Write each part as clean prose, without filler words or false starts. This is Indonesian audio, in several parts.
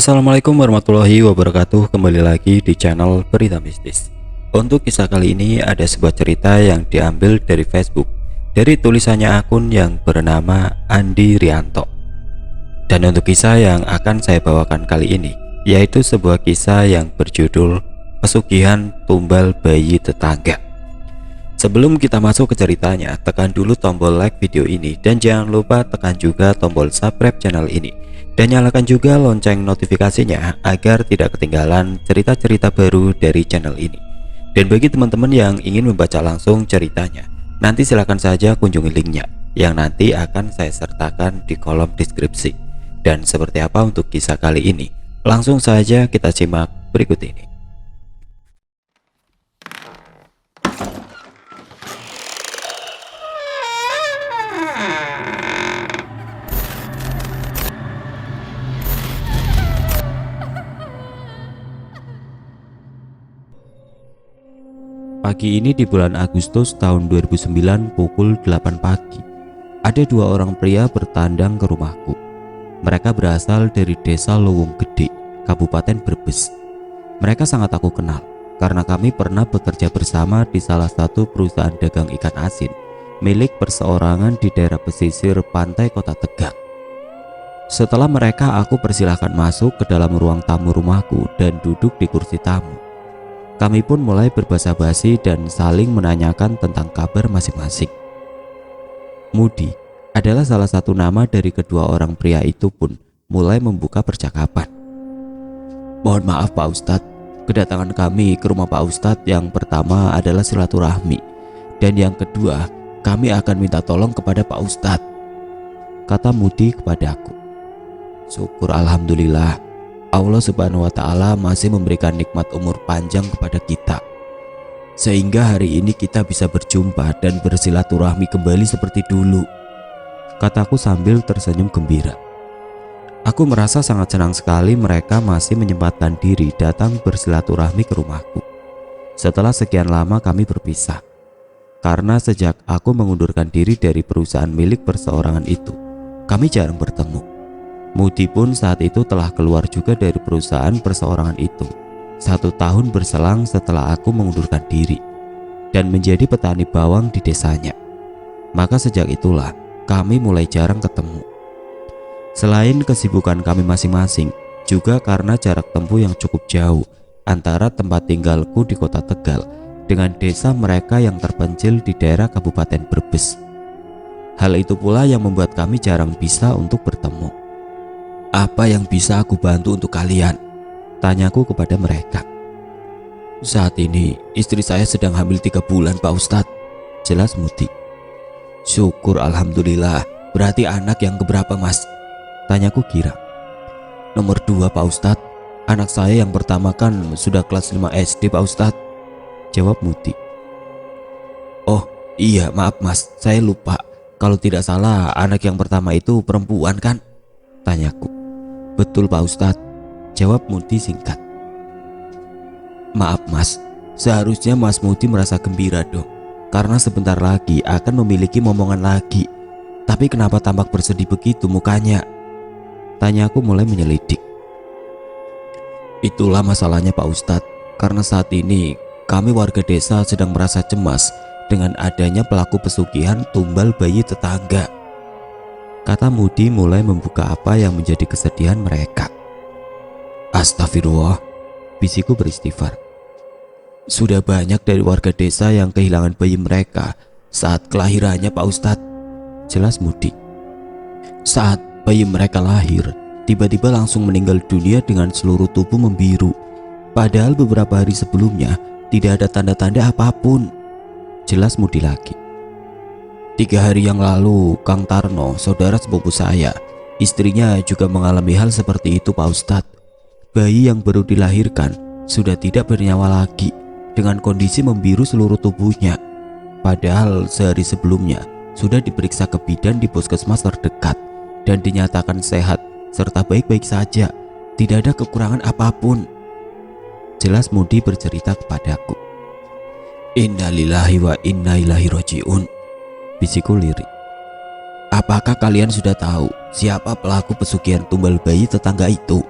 Assalamualaikum warahmatullahi wabarakatuh. Kembali lagi di channel Berita Mistis. Untuk kisah kali ini ada sebuah cerita yang diambil dari Facebook, dari tulisannya akun yang bernama Andi Rianto. Dan untuk kisah yang akan saya bawakan kali ini, yaitu sebuah kisah yang berjudul Pesugihan Tumbal Bayi Tetangga. Sebelum kita masuk ke ceritanya, tekan dulu tombol like video ini dan jangan lupa tekan juga tombol subscribe channel ini. Dan nyalakan juga lonceng notifikasinya agar tidak ketinggalan cerita-cerita baru dari channel ini. Dan bagi teman-teman yang ingin membaca langsung ceritanya, nanti silahkan saja kunjungi linknya yang nanti akan saya sertakan di kolom deskripsi. Dan seperti apa untuk kisah kali ini? Langsung saja kita simak berikut ini. Pagi ini di bulan Agustus tahun 2009 pukul 8 pagi, ada dua orang pria bertandang ke rumahku. Mereka berasal dari desa Lowong Gede, Kabupaten Brebes. Mereka sangat aku kenal karena kami pernah bekerja bersama di salah satu perusahaan dagang ikan asin milik perseorangan di daerah pesisir pantai Kota Tegal. Setelah mereka, aku persilahkan masuk ke dalam ruang tamu rumahku dan duduk di kursi tamu. Kami pun mulai berbasa-basi dan saling menanyakan tentang kabar masing-masing. Mudi adalah salah satu nama dari kedua orang pria itu pun mulai membuka percakapan. Mohon maaf Pak Ustadz, kedatangan kami ke rumah Pak Ustadz yang pertama adalah silaturahmi, dan yang kedua kami akan minta tolong kepada Pak Ustadz, kata Mudi kepadaku. Syukur alhamdulillah, Allah Subhanahu wa Ta'ala masih memberikan nikmat umur panjang kepada kita, sehingga hari ini kita bisa berjumpa dan bersilaturahmi kembali seperti dulu, kataku sambil tersenyum gembira. Aku merasa sangat senang sekali mereka masih menyempatkan diri datang bersilaturahmi ke rumahku. Setelah sekian lama kami berpisah, karena sejak aku mengundurkan diri dari perusahaan milik perseorangan itu, kami jarang bertemu. Mudi pun saat itu telah keluar juga dari perusahaan perseorangan itu 1 tahun berselang setelah aku mengundurkan diri dan menjadi petani bawang di desanya. Maka sejak itulah kami mulai jarang ketemu. Selain kesibukan kami masing-masing, juga karena jarak tempuh yang cukup jauh antara tempat tinggalku di Kota Tegal dengan desa mereka yang terpencil di daerah Kabupaten Brebes. Hal itu pula yang membuat kami jarang bisa untuk bertemu. Apa yang bisa aku bantu untuk kalian? Tanyaku kepada mereka. Saat ini istri saya sedang hamil 3 bulan Pak Ustadz, jelas Mudi. Syukur alhamdulillah, berarti anak yang keberapa Mas? Tanyaku girang. Nomor 2 Pak Ustadz, anak saya yang pertama kan sudah kelas 5 SD Pak Ustadz, jawab Mudi. Oh iya maaf Mas, saya lupa. Kalau tidak salah anak yang pertama itu perempuan kan? Tanyaku. Betul Pak Ustadz, jawab Mudi singkat. Maaf Mas, seharusnya Mas Mudi merasa gembira dong, karena sebentar lagi akan memiliki momongan lagi. Tapi kenapa tampak bersedih begitu mukanya? Tanyaku mulai menyelidik. Itulah masalahnya Pak Ustadz, karena saat ini kami warga desa sedang merasa cemas dengan adanya pelaku pesugihan tumbal bayi tetangga, kata Mudi mulai membuka apa yang menjadi kesedihan mereka. Astagfirullah, bisiku beristighfar. Sudah banyak dari warga desa yang kehilangan bayi mereka saat kelahirannya Pak Ustadz, jelas Mudi. Saat bayi mereka lahir, tiba-tiba langsung meninggal dunia dengan seluruh tubuh membiru. Padahal beberapa hari sebelumnya tidak ada tanda-tanda apapun, jelas Mudi lagi. 3 hari yang lalu, Kang Tarno, saudara sepupu saya, istrinya juga mengalami hal seperti itu Pak Ustadz. Bayi yang baru dilahirkan sudah tidak bernyawa lagi dengan kondisi membiru seluruh tubuhnya. Padahal sehari sebelumnya sudah diperiksa ke bidan di puskesmas terdekat dan dinyatakan sehat serta baik-baik saja, tidak ada kekurangan apapun, jelas Mudi bercerita kepadaku. Innalillahi wa inna ilaihi rajiun, bisiku lirik. Apakah kalian sudah tahu siapa pelaku pesugihan tumbal bayi tetangga itu?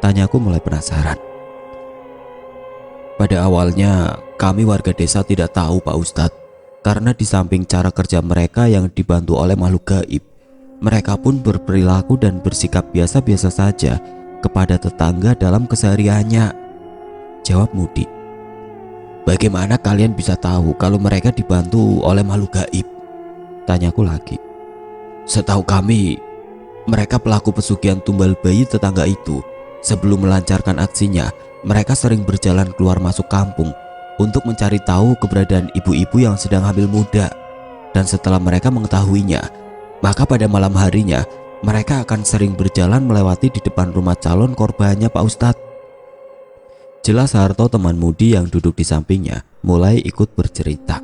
Tanyaku mulai penasaran. Pada awalnya kami warga desa tidak tahu Pak Ustadz, karena di samping cara kerja mereka yang dibantu oleh makhluk gaib, mereka pun berperilaku dan bersikap biasa-biasa saja kepada tetangga dalam kesehariannya, jawab Mudi. Bagaimana kalian bisa tahu kalau mereka dibantu oleh makhluk gaib? Tanyaku lagi. Setahu kami, mereka pelaku pesugihan tumbal bayi tetangga itu. Sebelum melancarkan aksinya, mereka sering berjalan keluar masuk kampung untuk mencari tahu keberadaan ibu-ibu yang sedang hamil muda. Dan setelah mereka mengetahuinya, maka pada malam harinya mereka akan sering berjalan melewati di depan rumah calon korbannya Pak Ustadz. Jelas Harto, teman Mudi yang duduk di sampingnya, mulai ikut bercerita.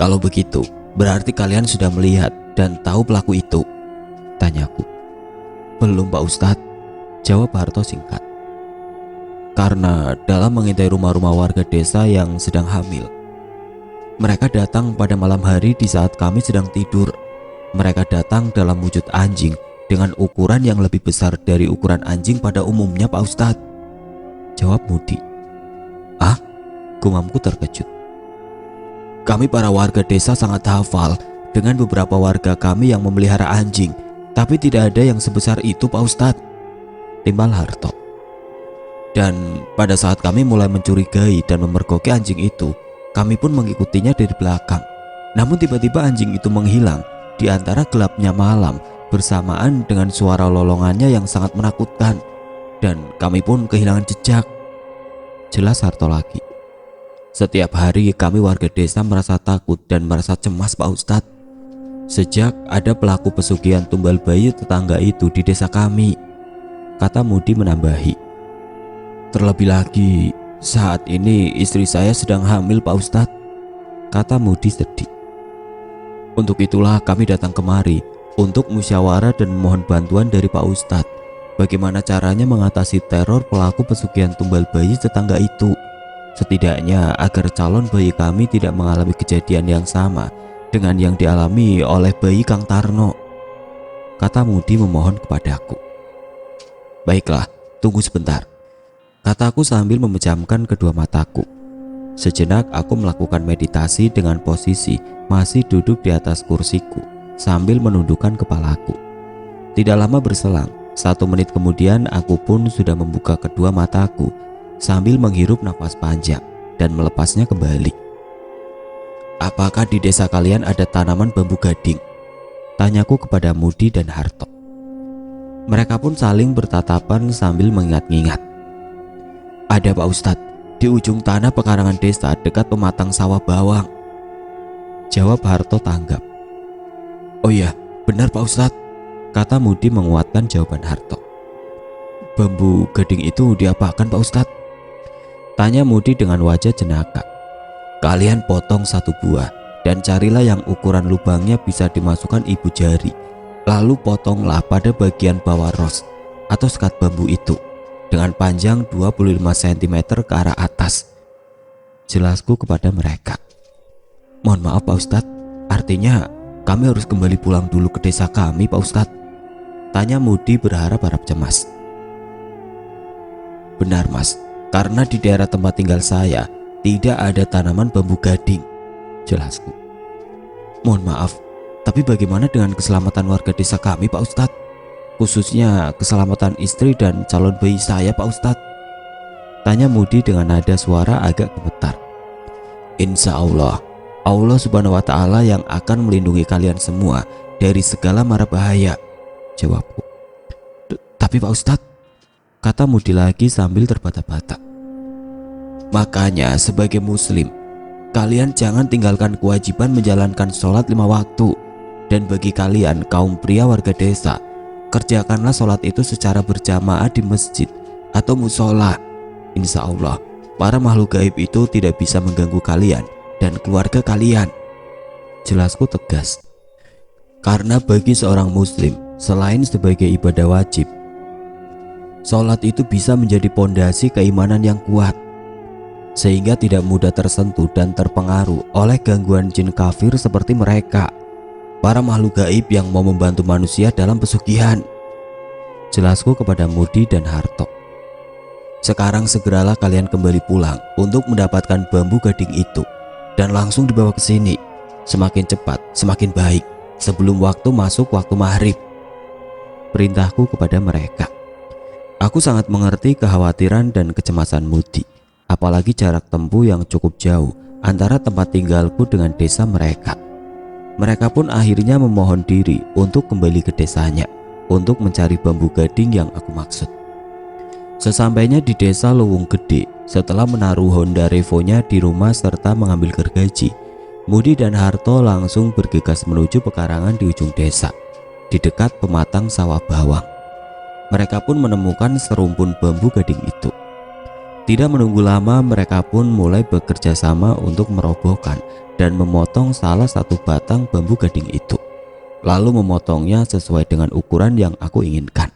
Kalau begitu, berarti kalian sudah melihat dan tahu pelaku itu? Tanyaku. Belum Pak Ustadz, jawab Harto singkat. Karena dalam mengintai rumah-rumah warga desa yang sedang hamil, mereka datang pada malam hari di saat kami sedang tidur. Mereka datang dalam wujud anjing dengan ukuran yang lebih besar dari ukuran anjing pada umumnya Pak Ustadz, jawab Mudi. Ah? Gumamku terkejut. Kami para warga desa sangat hafal dengan beberapa warga kami yang memelihara anjing, tapi tidak ada yang sebesar itu Pak Ustadz, timbal Harto. Dan pada saat kami mulai mencurigai dan memergoki anjing itu, kami pun mengikutinya dari belakang. Namun tiba-tiba anjing itu menghilang di antara gelapnya malam bersamaan dengan suara lolongannya yang sangat menakutkan, dan kami pun kehilangan jejak, jelas Harto lagi. Setiap hari kami warga desa merasa takut dan merasa cemas Pak Ustadz, sejak ada pelaku pesugihan tumbal bayi tetangga itu di desa kami, kata Mudi menambahi. Terlebih lagi, saat ini istri saya sedang hamil Pak Ustadz, kata Mudi sedih. Untuk itulah kami datang kemari untuk musyawarah dan memohon bantuan dari Pak Ustadz, bagaimana caranya mengatasi teror pelaku pesugihan tumbal bayi tetangga itu. Setidaknya agar calon bayi kami tidak mengalami kejadian yang sama dengan yang dialami oleh bayi Kang Tarno, kata Mudi memohon kepadaku. Baiklah, tunggu sebentar, kataku sambil memejamkan kedua mataku. Sejenak aku melakukan meditasi dengan posisi masih duduk di atas kursiku sambil menundukkan kepalaku. Tidak lama berselang, 1 menit kemudian aku pun sudah membuka kedua mataku sambil menghirup nafas panjang dan melepasnya kembali. Apakah di desa kalian ada tanaman bambu gading? Tanyaku kepada Mudi dan Harto. Mereka pun saling bertatapan sambil mengingat-ingat. Ada Pak Ustadz, di ujung tanah pekarangan desa dekat pematang sawah bawang, jawab Harto tanggap. Oh iya, benar Pak Ustadz, kata Mudi menguatkan jawaban Harto. Bambu gading itu diapakan Pak Ustadz? Tanya Mudi dengan wajah jenaka. Kalian potong 1 buah dan carilah yang ukuran lubangnya bisa dimasukkan ibu jari. Lalu potonglah pada bagian bawah ros atau sekat bambu itu dengan panjang 25 cm ke arah atas, jelasku kepada mereka. Mohon maaf Pak Ustadz, artinya kami harus kembali pulang dulu ke desa kami Pak Ustadz? Tanya Mudi berharap-harap cemas. Benar Mas, karena di daerah tempat tinggal saya tidak ada tanaman bambu gading, jelasku. Mohon maaf, tapi bagaimana dengan keselamatan warga desa kami Pak Ustadz? Khususnya keselamatan istri dan calon bayi saya Pak Ustadz? Tanya Mudi dengan nada suara agak gemetar. Insya Allah, Allah Subhanahu wa Ta'ala yang akan melindungi kalian semua dari segala mara bahaya, jawabku. Tapi Pak Ustadz, kata Mudi lagi sambil terbata-bata. Makanya sebagai muslim, kalian jangan tinggalkan kewajiban menjalankan sholat 5 waktu. Dan bagi kalian kaum pria warga desa, kerjakanlah sholat itu secara berjamaah di masjid atau musola. Insya Allah para makhluk gaib itu tidak bisa mengganggu kalian dan keluarga kalian, jelasku tegas. Karena bagi seorang muslim, selain sebagai ibadah wajib, sholat itu bisa menjadi pondasi keimanan yang kuat, sehingga tidak mudah tersentuh dan terpengaruh oleh gangguan jin kafir seperti mereka, para makhluk gaib yang mau membantu manusia dalam pesugihan. jelasku kepada Mudi dan Harto. Sekarang segeralah kalian kembali pulang untuk mendapatkan bambu gading itu dan langsung dibawa ke sini. Semakin cepat, semakin baik, sebelum waktu masuk waktu maghrib. Perintahku kepada mereka. Aku sangat mengerti kekhawatiran dan kecemasan Mudi, apalagi jarak tempuh yang cukup jauh antara tempat tinggalku dengan desa mereka. Mereka pun akhirnya memohon diri untuk kembali ke desanya untuk mencari bambu gading yang aku maksud. Sesampainya di desa Luwung Gede, setelah menaruh Honda Revo-nya di rumah serta mengambil gergaji, Mudi dan Harto langsung bergegas menuju pekarangan di ujung desa, di dekat pematang sawah bawang. Mereka pun menemukan serumpun bambu gading itu. Tidak menunggu lama, mereka pun mulai bekerja sama untuk merobohkan dan memotong salah satu batang bambu gading itu, lalu memotongnya sesuai dengan ukuran yang aku inginkan.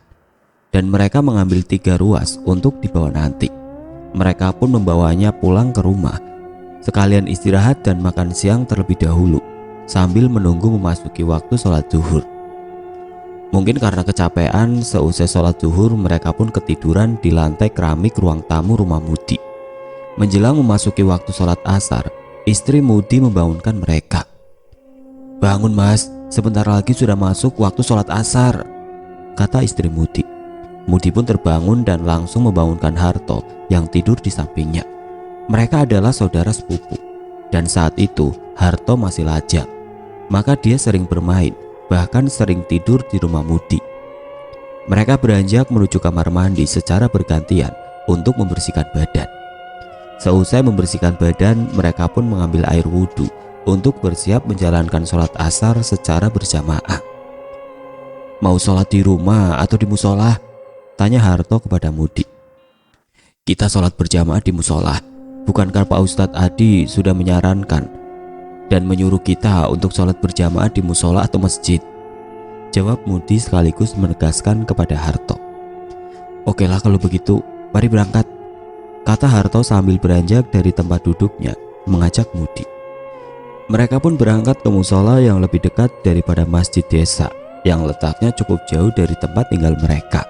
Dan mereka mengambil 3 ruas untuk dibawa nanti. Mereka pun membawanya pulang ke rumah, sekalian istirahat dan makan siang terlebih dahulu, sambil menunggu memasuki waktu sholat zuhur. Mungkin karena kecapean, seusai sholat zuhur mereka pun ketiduran di lantai keramik ruang tamu rumah Mudi. Menjelang memasuki waktu sholat asar, istri Mudi membangunkan mereka. "Bangun mas, sebentar lagi sudah masuk waktu sholat asar," kata istri Mudi. Mudi pun terbangun dan langsung membangunkan Harto yang tidur di sampingnya. Mereka adalah saudara sepupu, dan saat itu Harto masih lajang, maka dia sering bermain, bahkan sering tidur di rumah Mudi. Mereka beranjak menuju kamar mandi secara bergantian untuk membersihkan badan. Seusai membersihkan badan, mereka pun mengambil air wudhu untuk bersiap menjalankan sholat asar secara berjamaah. "Mau sholat di rumah atau di musola?" tanya Harto kepada Mudi. "Kita sholat berjamaah di musola. Bukankah Pak Ustadz Adi sudah menyarankan dan menyuruh kita untuk sholat berjamaah di musola atau masjid?" jawab Mudi sekaligus menegaskan kepada Harto. "Okelah kalau begitu, mari berangkat," kata Harto sambil beranjak dari tempat duduknya mengajak Mudi. Mereka pun berangkat ke musola yang lebih dekat daripada masjid desa yang letaknya cukup jauh dari tempat tinggal mereka.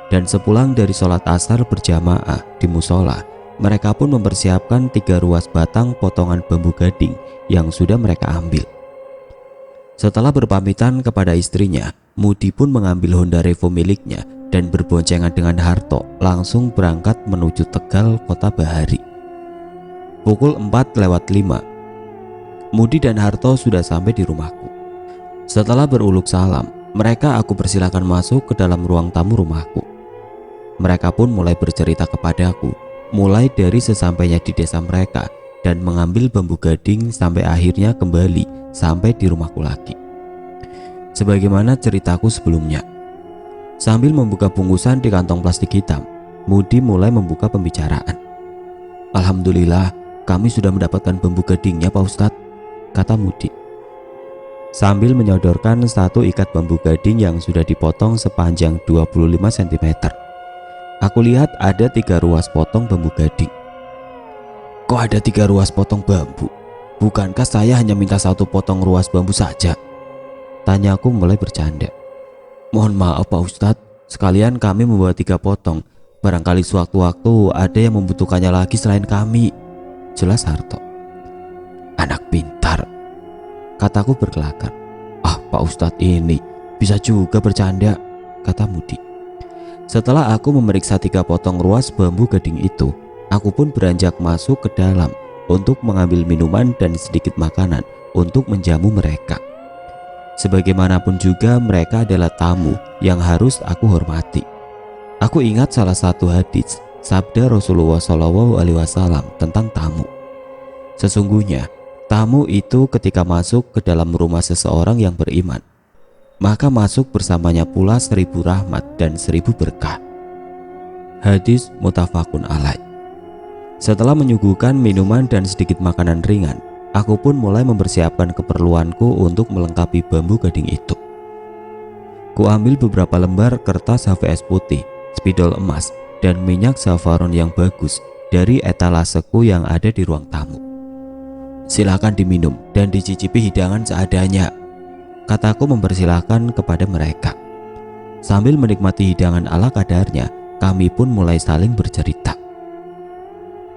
Dan sepulang dari sholat asar berjamaah di musola, mereka pun mempersiapkan 3 ruas batang potongan bambu gading yang sudah mereka ambil. Setelah berpamitan kepada istrinya, Mudi pun mengambil Honda Revo miliknya dan berboncengan dengan Harto langsung berangkat menuju Tegal, Kota Bahari. Pukul 4:05, Mudi dan Harto sudah sampai di rumahku. Setelah beruluk salam, mereka aku persilakan masuk ke dalam ruang tamu rumahku. Mereka pun mulai bercerita kepadaku, mulai dari sesampainya di desa mereka dan mengambil bambu gading sampai akhirnya kembali sampai di rumahku lagi. Sebagaimana ceritaku sebelumnya. Sambil membuka bungkusan di kantong plastik hitam, Mudi mulai membuka pembicaraan. "Alhamdulillah, kami sudah mendapatkan bambu gadingnya Pak Ustadz," kata Mudi, sambil menyodorkan satu ikat bambu gading yang sudah dipotong sepanjang 25 cm. Aku lihat ada 3 ruas potong bambu gading. "Kok ada 3 ruas potong bambu? Bukankah saya hanya minta 1 potong ruas bambu saja?" tanyaku mulai bercanda. "Mohon maaf Pak Ustadz, sekalian kami membawa 3 potong. Barangkali sewaktu-waktu ada yang membutuhkannya lagi selain kami," jelas Harto. "Anak pintar," kataku berkelakar. "Ah Pak Ustadz ini bisa juga bercanda," kata Mudi. Setelah aku memeriksa 3 potong ruas bambu gading itu, aku pun beranjak masuk ke dalam untuk mengambil minuman dan sedikit makanan untuk menjamu mereka. Sebagaimanapun juga mereka adalah tamu yang harus aku hormati. Aku ingat salah satu hadis sabda Rasulullah SAW tentang tamu. Sesungguhnya tamu itu ketika masuk ke dalam rumah seseorang yang beriman, maka masuk bersamanya pula 1000 rahmat dan 1000 berkah. Hadis muttafaqun alaih. Setelah menyuguhkan minuman dan sedikit makanan ringan, aku pun mulai mempersiapkan keperluanku untuk melengkapi bambu gading itu. Ku ambil beberapa lembar kertas HVS putih, spidol emas, dan minyak saffron yang bagus dari etalaseku yang ada di ruang tamu. "Silakan diminum dan dicicipi hidangan seadanya," kataku mempersilahkan kepada mereka. Sambil menikmati hidangan ala kadarnya, kami pun mulai saling bercerita.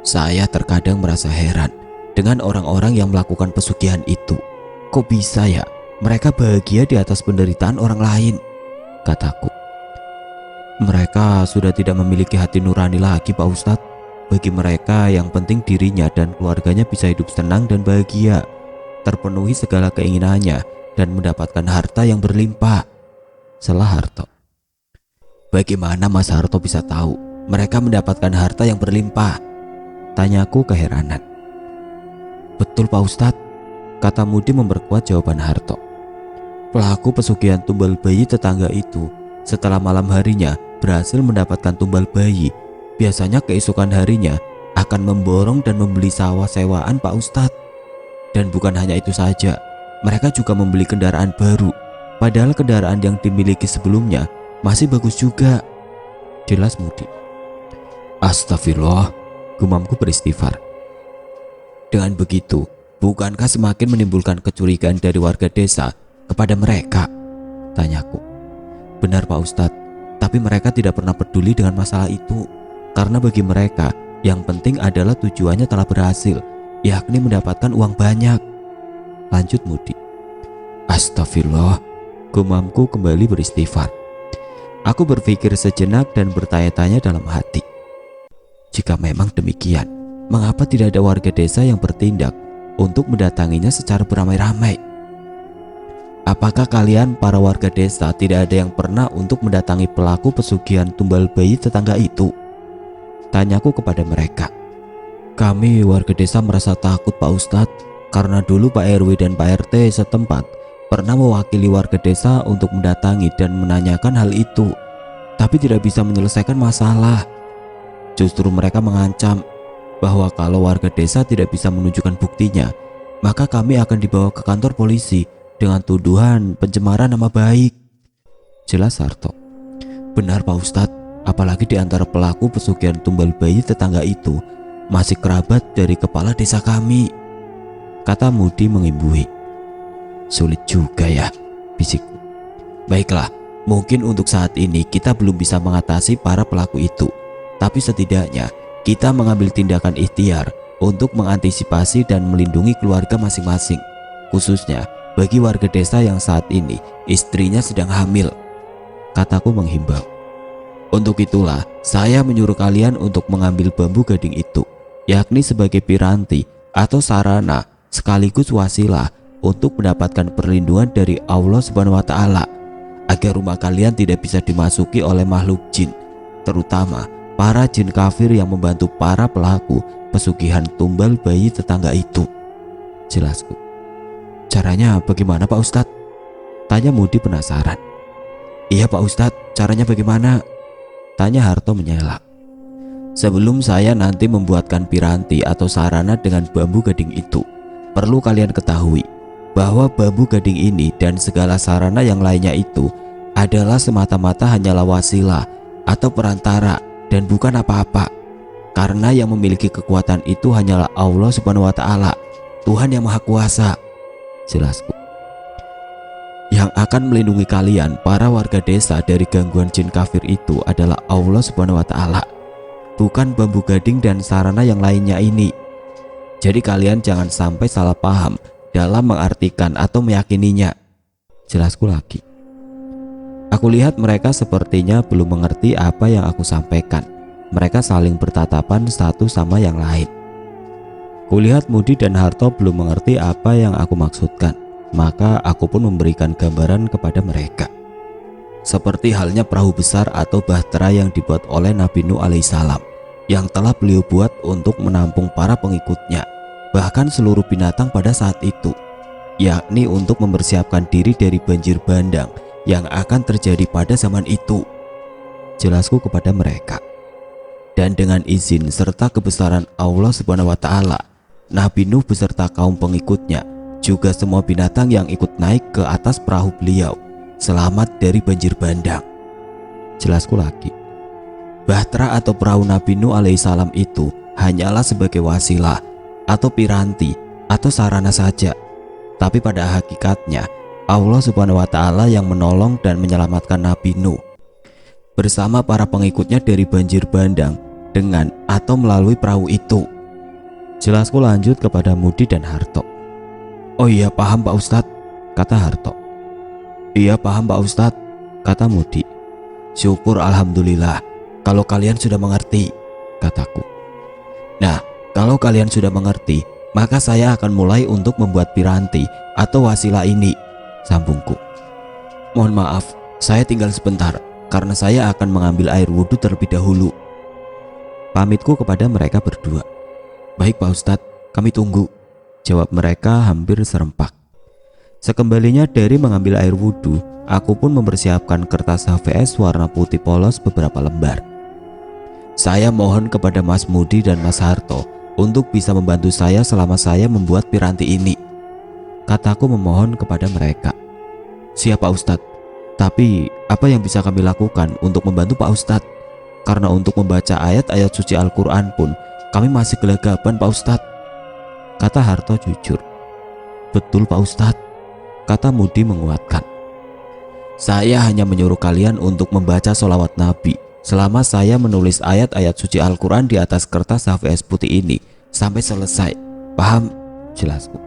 Saya terkadang merasa heran dengan orang-orang yang melakukan pesugihan itu. Kok bisa ya mereka bahagia di atas penderitaan orang lain, kataku. Mereka sudah tidak memiliki hati nurani lagi, Pak Ustadz. Bagi mereka yang penting dirinya dan keluarganya bisa hidup tenang dan bahagia, terpenuhi segala keinginannya dan mendapatkan harta yang berlimpah, selah Harto. Bagaimana Mas Harto bisa tahu mereka mendapatkan harta yang berlimpah? Tanyaku keheranan. Betul Pak Ustadz, kata Mudi memperkuat jawaban Harto. Pelaku pesugihan tumbal bayi tetangga itu setelah malam harinya berhasil mendapatkan tumbal bayi, biasanya keesokan harinya akan memborong dan membeli sawah sewaan Pak Ustadz. Dan bukan hanya itu saja, mereka juga membeli kendaraan baru, padahal kendaraan yang dimiliki sebelumnya masih bagus juga, jelas Mudi. Astagfirullah, gumamku beristighfar. Dengan begitu, bukankah semakin menimbulkan kecurigaan dari warga desa kepada mereka? Tanyaku. Benar Pak Ustadz, tapi mereka tidak pernah peduli dengan masalah itu. Karena bagi mereka, yang penting adalah tujuannya telah berhasil, yakni mendapatkan uang banyak, lanjut Mudi. Astagfirullah, gumamku kembali beristighfar. Aku berpikir sejenak dan bertanya-tanya dalam hati. Jika memang demikian, mengapa tidak ada warga desa yang bertindak untuk mendatanginya secara beramai-ramai? Apakah kalian para warga desa tidak ada yang pernah untuk mendatangi pelaku pesugihan tumbal bayi tetangga itu? Tanyaku kepada mereka. Kami warga desa merasa takut Pak Ustadz, karena dulu Pak RW dan Pak RT setempat pernah mewakili warga desa untuk mendatangi dan menanyakan hal itu, tapi tidak bisa menyelesaikan masalah. Justru mereka mengancam bahwa kalau warga desa tidak bisa menunjukkan buktinya, maka kami akan dibawa ke kantor polisi dengan tuduhan pencemaran nama baik, jelas Harto. Benar Pak Ustadz, apalagi di antara pelaku pesugihan tumbal bayi tetangga itu masih kerabat dari kepala desa kami, kata Mudi mengimbuhi. Sulit juga ya, bisikku. Baiklah, mungkin untuk saat ini kita belum bisa mengatasi para pelaku itu, tapi setidaknya kita mengambil tindakan ikhtiar untuk mengantisipasi dan melindungi keluarga masing-masing, khususnya bagi warga desa yang saat ini istrinya sedang hamil, kataku menghimbau. Untuk itulah saya menyuruh kalian untuk mengambil bambu gading itu, yakni sebagai piranti atau sarana sekaligus wasilah untuk mendapatkan perlindungan dari Allah Subhanahu wa Ta'ala, agar rumah kalian tidak bisa dimasuki oleh makhluk jin, terutama para jin kafir yang membantu para pelaku pesugihan tumbal bayi tetangga itu, jelasku. Caranya bagaimana Pak Ustadz? Tanya Mudi penasaran. Iya Pak Ustadz, caranya bagaimana? Tanya Harto menyela. Sebelum saya nanti membuatkan piranti atau sarana dengan bambu gading itu, perlu kalian ketahui bahwa bambu gading ini dan segala sarana yang lainnya itu adalah semata-mata hanyalah wasilah atau perantara dan bukan apa-apa. Karena yang memiliki kekuatan itu hanyalah Allah Subhanahu wa Ta'ala, Tuhan yang Maha Kuasa, jelasku. Yang akan melindungi kalian para warga desa dari gangguan jin kafir itu adalah Allah Subhanahu wa Ta'ala, bukan bambu gading dan sarana yang lainnya ini. Jadi kalian jangan sampai salah paham dalam mengartikan atau meyakininya, jelasku lagi. Aku lihat mereka sepertinya belum mengerti apa yang aku sampaikan. Mereka saling bertatapan satu sama yang lain. Kulihat Mudi dan Harto belum mengerti apa yang aku maksudkan, maka aku pun memberikan gambaran kepada mereka. Seperti halnya perahu besar atau bahtera yang dibuat oleh Nabi Nuh alaihissalam, yang telah beliau buat untuk menampung para pengikutnya, bahkan seluruh binatang pada saat itu, yakni untuk mempersiapkan diri dari banjir bandang yang akan terjadi pada zaman itu, jelasku kepada mereka. Dan dengan izin serta kebesaran Allah Subhanahu wa Ta'ala, Nabi Nuh beserta kaum pengikutnya, juga semua binatang yang ikut naik ke atas perahu beliau, selamat dari banjir bandang, jelasku lagi. Bahtera atau perahu Nabi Nuh alaihissalam itu hanyalah sebagai wasilah atau piranti atau sarana saja, tapi pada hakikatnya Allah Subhanahu wa Ta'ala yang menolong dan menyelamatkan Nabi Nuh bersama para pengikutnya dari banjir bandang dengan atau melalui perahu itu. Jelasku lanjut kepada Mudi dan Harto. Oh iya paham Pak Ustadz, kata Harto. Iya paham Pak Ustadz, kata Mudi. Syukur alhamdulillah kalau kalian sudah mengerti, kataku. Nah, kalau kalian sudah mengerti, maka saya akan mulai untuk membuat piranti atau wasilah ini, sambungku. Mohon maaf, saya tinggal sebentar karena saya akan mengambil air wudhu terlebih dahulu, pamitku kepada mereka berdua. Baik Pak Ustadz, kami tunggu, jawab mereka hampir serempak. Sekembalinya dari mengambil air wudhu, aku pun mempersiapkan kertas HVS warna putih polos beberapa lembar. Saya mohon kepada Mas Mudi dan Mas Harto untuk bisa membantu saya selama saya membuat piranti ini, kataku memohon kepada mereka. Siap Pak Ustadz, tapi apa yang bisa kami lakukan untuk membantu Pak Ustadz? Karena untuk membaca ayat-ayat suci Al-Quran pun kami masih gelagapan Pak Ustadz, kata Harto jujur. Betul Pak Ustadz, kata Mudi menguatkan. Saya hanya menyuruh kalian untuk membaca sholawat Nabi selama saya menulis ayat-ayat suci Al-Quran di atas kertas HVS putih ini sampai selesai. Paham? Jelasku.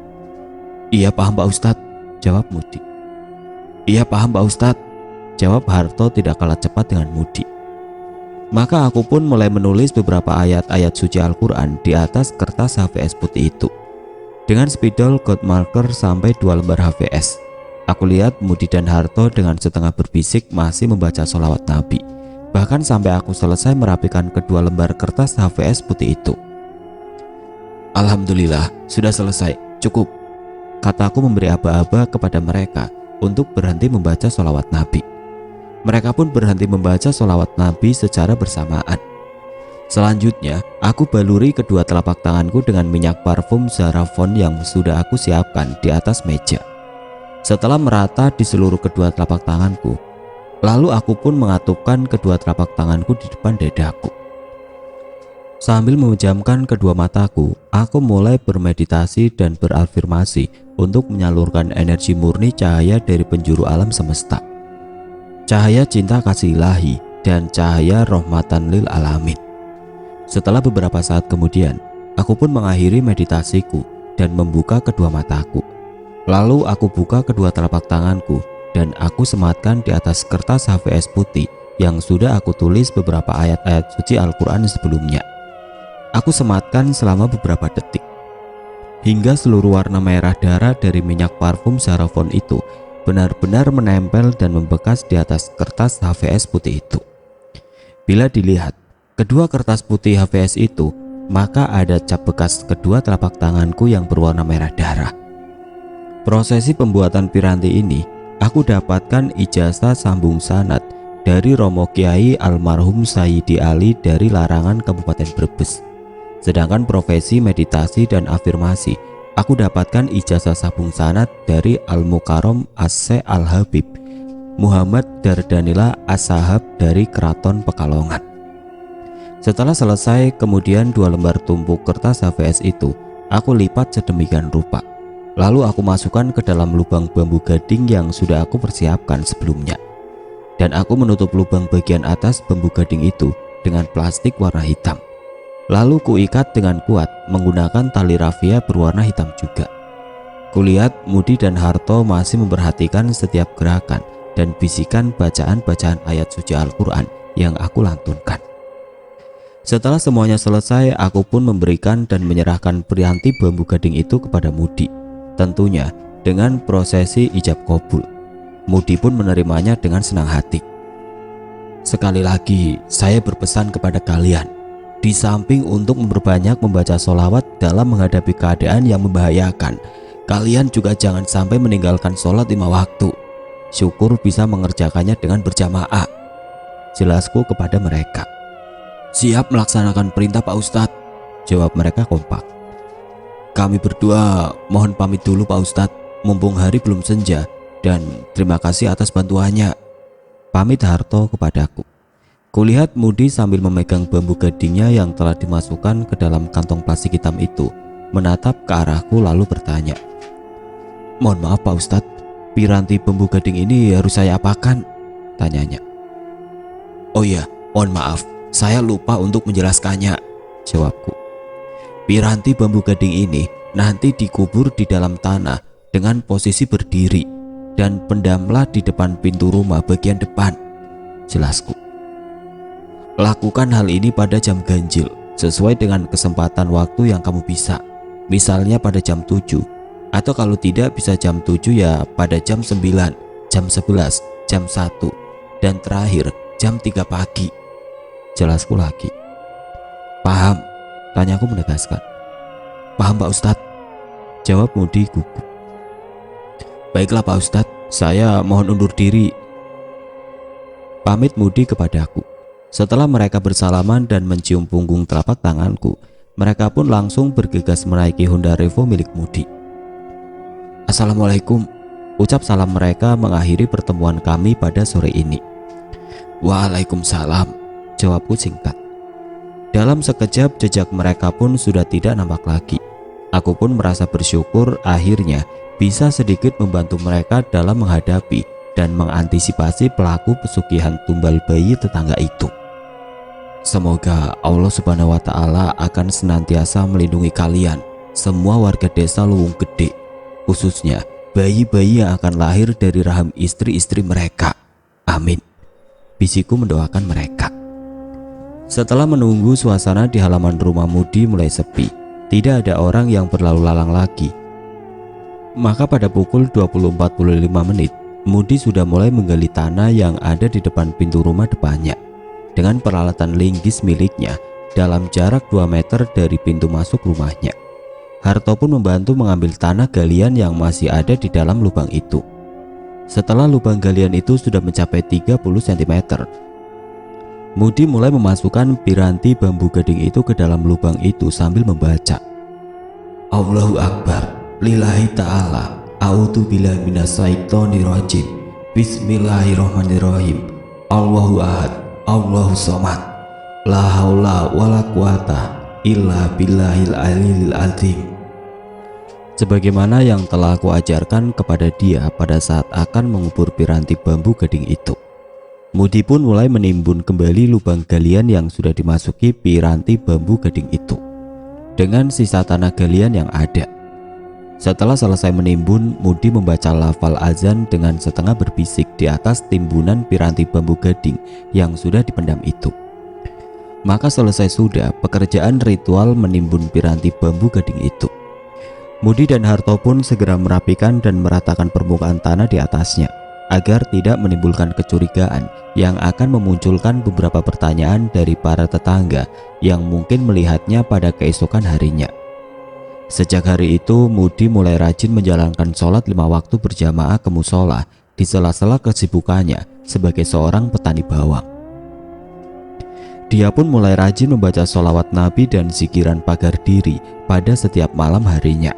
Iya paham Pak Ustadz, jawab Mudi. Iya paham Pak Ustadz, jawab Harto tidak kalah cepat dengan Mudi. Maka aku pun mulai menulis beberapa ayat-ayat suci Al-Quran di atas kertas HVS putih itu. Dengan spidol gold marker sampai 2 lembar HVS. Aku lihat Mudi dan Harto dengan setengah berbisik masih membaca sholawat Nabi. Bahkan sampai aku selesai merapikan kedua lembar kertas HVS putih itu. Alhamdulillah, sudah selesai, cukup, kataku memberi aba-aba kepada mereka untuk berhenti membaca sholawat Nabi. Mereka pun berhenti membaca sholawat Nabi secara bersamaan. Selanjutnya, aku baluri kedua telapak tanganku dengan minyak parfum Zarafon yang sudah aku siapkan di atas meja. Setelah merata di seluruh kedua telapak tanganku, lalu aku pun mengatupkan kedua telapak tanganku di depan dadaku. Sambil memejamkan kedua mataku, aku mulai bermeditasi dan berafirmasi untuk menyalurkan energi murni cahaya dari penjuru alam semesta. Cahaya cinta kasih ilahi dan cahaya rahmatan lil alamin. Setelah beberapa saat kemudian, aku pun mengakhiri meditasiku dan membuka kedua mataku. Lalu aku buka kedua telapak tanganku dan aku sematkan di atas kertas HVS putih yang sudah aku tulis beberapa ayat-ayat suci Al-Quran sebelumnya. Aku sematkan selama beberapa detik, hingga seluruh warna merah darah dari minyak parfum Zarafon itu benar-benar menempel dan membekas di atas kertas HVS putih itu. Bila dilihat kedua kertas putih HVS itu, maka ada cap bekas kedua telapak tanganku yang berwarna merah darah. Prosesi pembuatan piranti ini, aku dapatkan ijazah sambung sanad dari Romo Kiai almarhum Sayyidi Ali dari Larangan Kabupaten Brebes. Sedangkan profesi meditasi dan afirmasi, aku dapatkan ijazah sambung sanad dari Al-Mukarram As-Syekh Al-Habib Muhammad Dardanila As-Sahab dari Keraton Pekalongan. Setelah selesai, kemudian 2 lembar tumpuk kertas HVS itu aku lipat sedemikian rupa. Lalu aku masukkan ke dalam lubang bambu gading yang sudah aku persiapkan sebelumnya. Dan aku menutup lubang bagian atas bambu gading itu dengan plastik warna hitam. Lalu kuikat dengan kuat menggunakan tali rafia berwarna hitam juga. Kulihat Mudi dan Harto masih memperhatikan setiap gerakan dan bisikan bacaan-bacaan ayat suci Al-Quran yang aku lantunkan. Setelah semuanya selesai, aku pun memberikan dan menyerahkan piranti bambu gading itu kepada Mudi. Tentunya dengan prosesi ijab kabul. Mudi pun menerimanya dengan senang hati. Sekali lagi saya berpesan kepada kalian, di samping untuk memperbanyak membaca sholawat dalam menghadapi keadaan yang membahayakan, kalian juga jangan sampai meninggalkan sholat 5 waktu. Syukur bisa mengerjakannya dengan berjamaah, jelasku kepada mereka. Siap melaksanakan perintah Pak Ustadz, jawab mereka kompak. Kami berdua mohon pamit dulu Pak Ustadz, mumpung hari belum senja, dan terima kasih atas bantuannya, pamit Harto kepadaku. Kulihat Mudi sambil memegang bambu gadingnya yang telah dimasukkan ke dalam kantong plastik hitam itu, menatap ke arahku lalu bertanya, mohon maaf Pak Ustadz, piranti bambu gading ini harus saya apakan? Tanyanya. Oh ya, mohon maaf, saya lupa untuk menjelaskannya, jawabku. Piranti bambu gading ini nanti dikubur di dalam tanah dengan posisi berdiri dan pendamlah di depan pintu rumah bagian depan, jelasku. Lakukan hal ini pada jam ganjil sesuai dengan kesempatan waktu yang kamu bisa. Misalnya pada jam 7, atau kalau tidak bisa jam 7 ya pada jam 9, jam 11, jam 1, dan terakhir jam 3 pagi. Jelasku lagi. Paham? Tanyaku menegaskan. Paham Pak Ustadz, jawab Mudi gugup. Baiklah Pak Ustadz, saya mohon undur diri, pamit Mudi kepadaku. Setelah mereka bersalaman dan mencium punggung telapak tanganku, mereka pun langsung bergegas menaiki Honda Revo milik Mudi. Assalamualaikum, ucap salam mereka mengakhiri pertemuan kami pada sore ini. Waalaikumsalam, jawabku singkat. Dalam sekejap jejak mereka pun sudah tidak nampak lagi. Aku pun merasa bersyukur akhirnya bisa sedikit membantu mereka dalam menghadapi dan mengantisipasi pelaku pesugihan tumbal bayi tetangga itu. Semoga Allah Subhanahu wa Ta'ala akan senantiasa melindungi kalian, semua warga desa Luwung Gede, khususnya bayi-bayi yang akan lahir dari rahim istri-istri mereka. Amin. Bisiku mendoakan mereka. Setelah menunggu suasana di halaman rumah Mudi mulai sepi, tidak ada orang yang berlalu lalang lagi. Maka pada pukul 20.45 menit, Mudi sudah mulai menggali tanah yang ada di depan pintu rumah depannya. Dengan peralatan linggis miliknya dalam jarak 2 meter dari pintu masuk rumahnya. Harto pun membantu mengambil tanah galian yang masih ada di dalam lubang itu. Setelah lubang galian itu sudah mencapai 30 cm, Mudi mulai memasukkan piranti bambu gading itu ke dalam lubang itu sambil membaca. Allahu Akbar, lillahi ta'ala, a'udzubillahi minasyaitonirrajim, bismillahirrahmanirrahim, Allahu ahad, Allahu somad, la haula wala quwata illa billahil aliyil azim. Sebagaimana yang telah aku ajarkan kepada dia pada saat akan mengubur piranti bambu gading itu. Mudi pun mulai menimbun kembali lubang galian yang sudah dimasuki piranti bambu gading itu dengan sisa tanah galian yang ada. Setelah selesai menimbun, Mudi membaca lafal azan dengan setengah berbisik di atas timbunan piranti bambu gading yang sudah dipendam itu. Maka selesai sudah pekerjaan ritual menimbun piranti bambu gading itu. Mudi dan Harto pun segera merapikan dan meratakan permukaan tanah di atasnya agar tidak menimbulkan kecurigaan yang akan memunculkan beberapa pertanyaan dari para tetangga yang mungkin melihatnya pada keesokan harinya. Sejak hari itu, Mudi mulai rajin menjalankan sholat 5 waktu berjamaah ke musola di sela-sela kesibukannya sebagai seorang petani bawang. Dia pun mulai rajin membaca sholawat Nabi dan zikiran pagar diri pada setiap malam harinya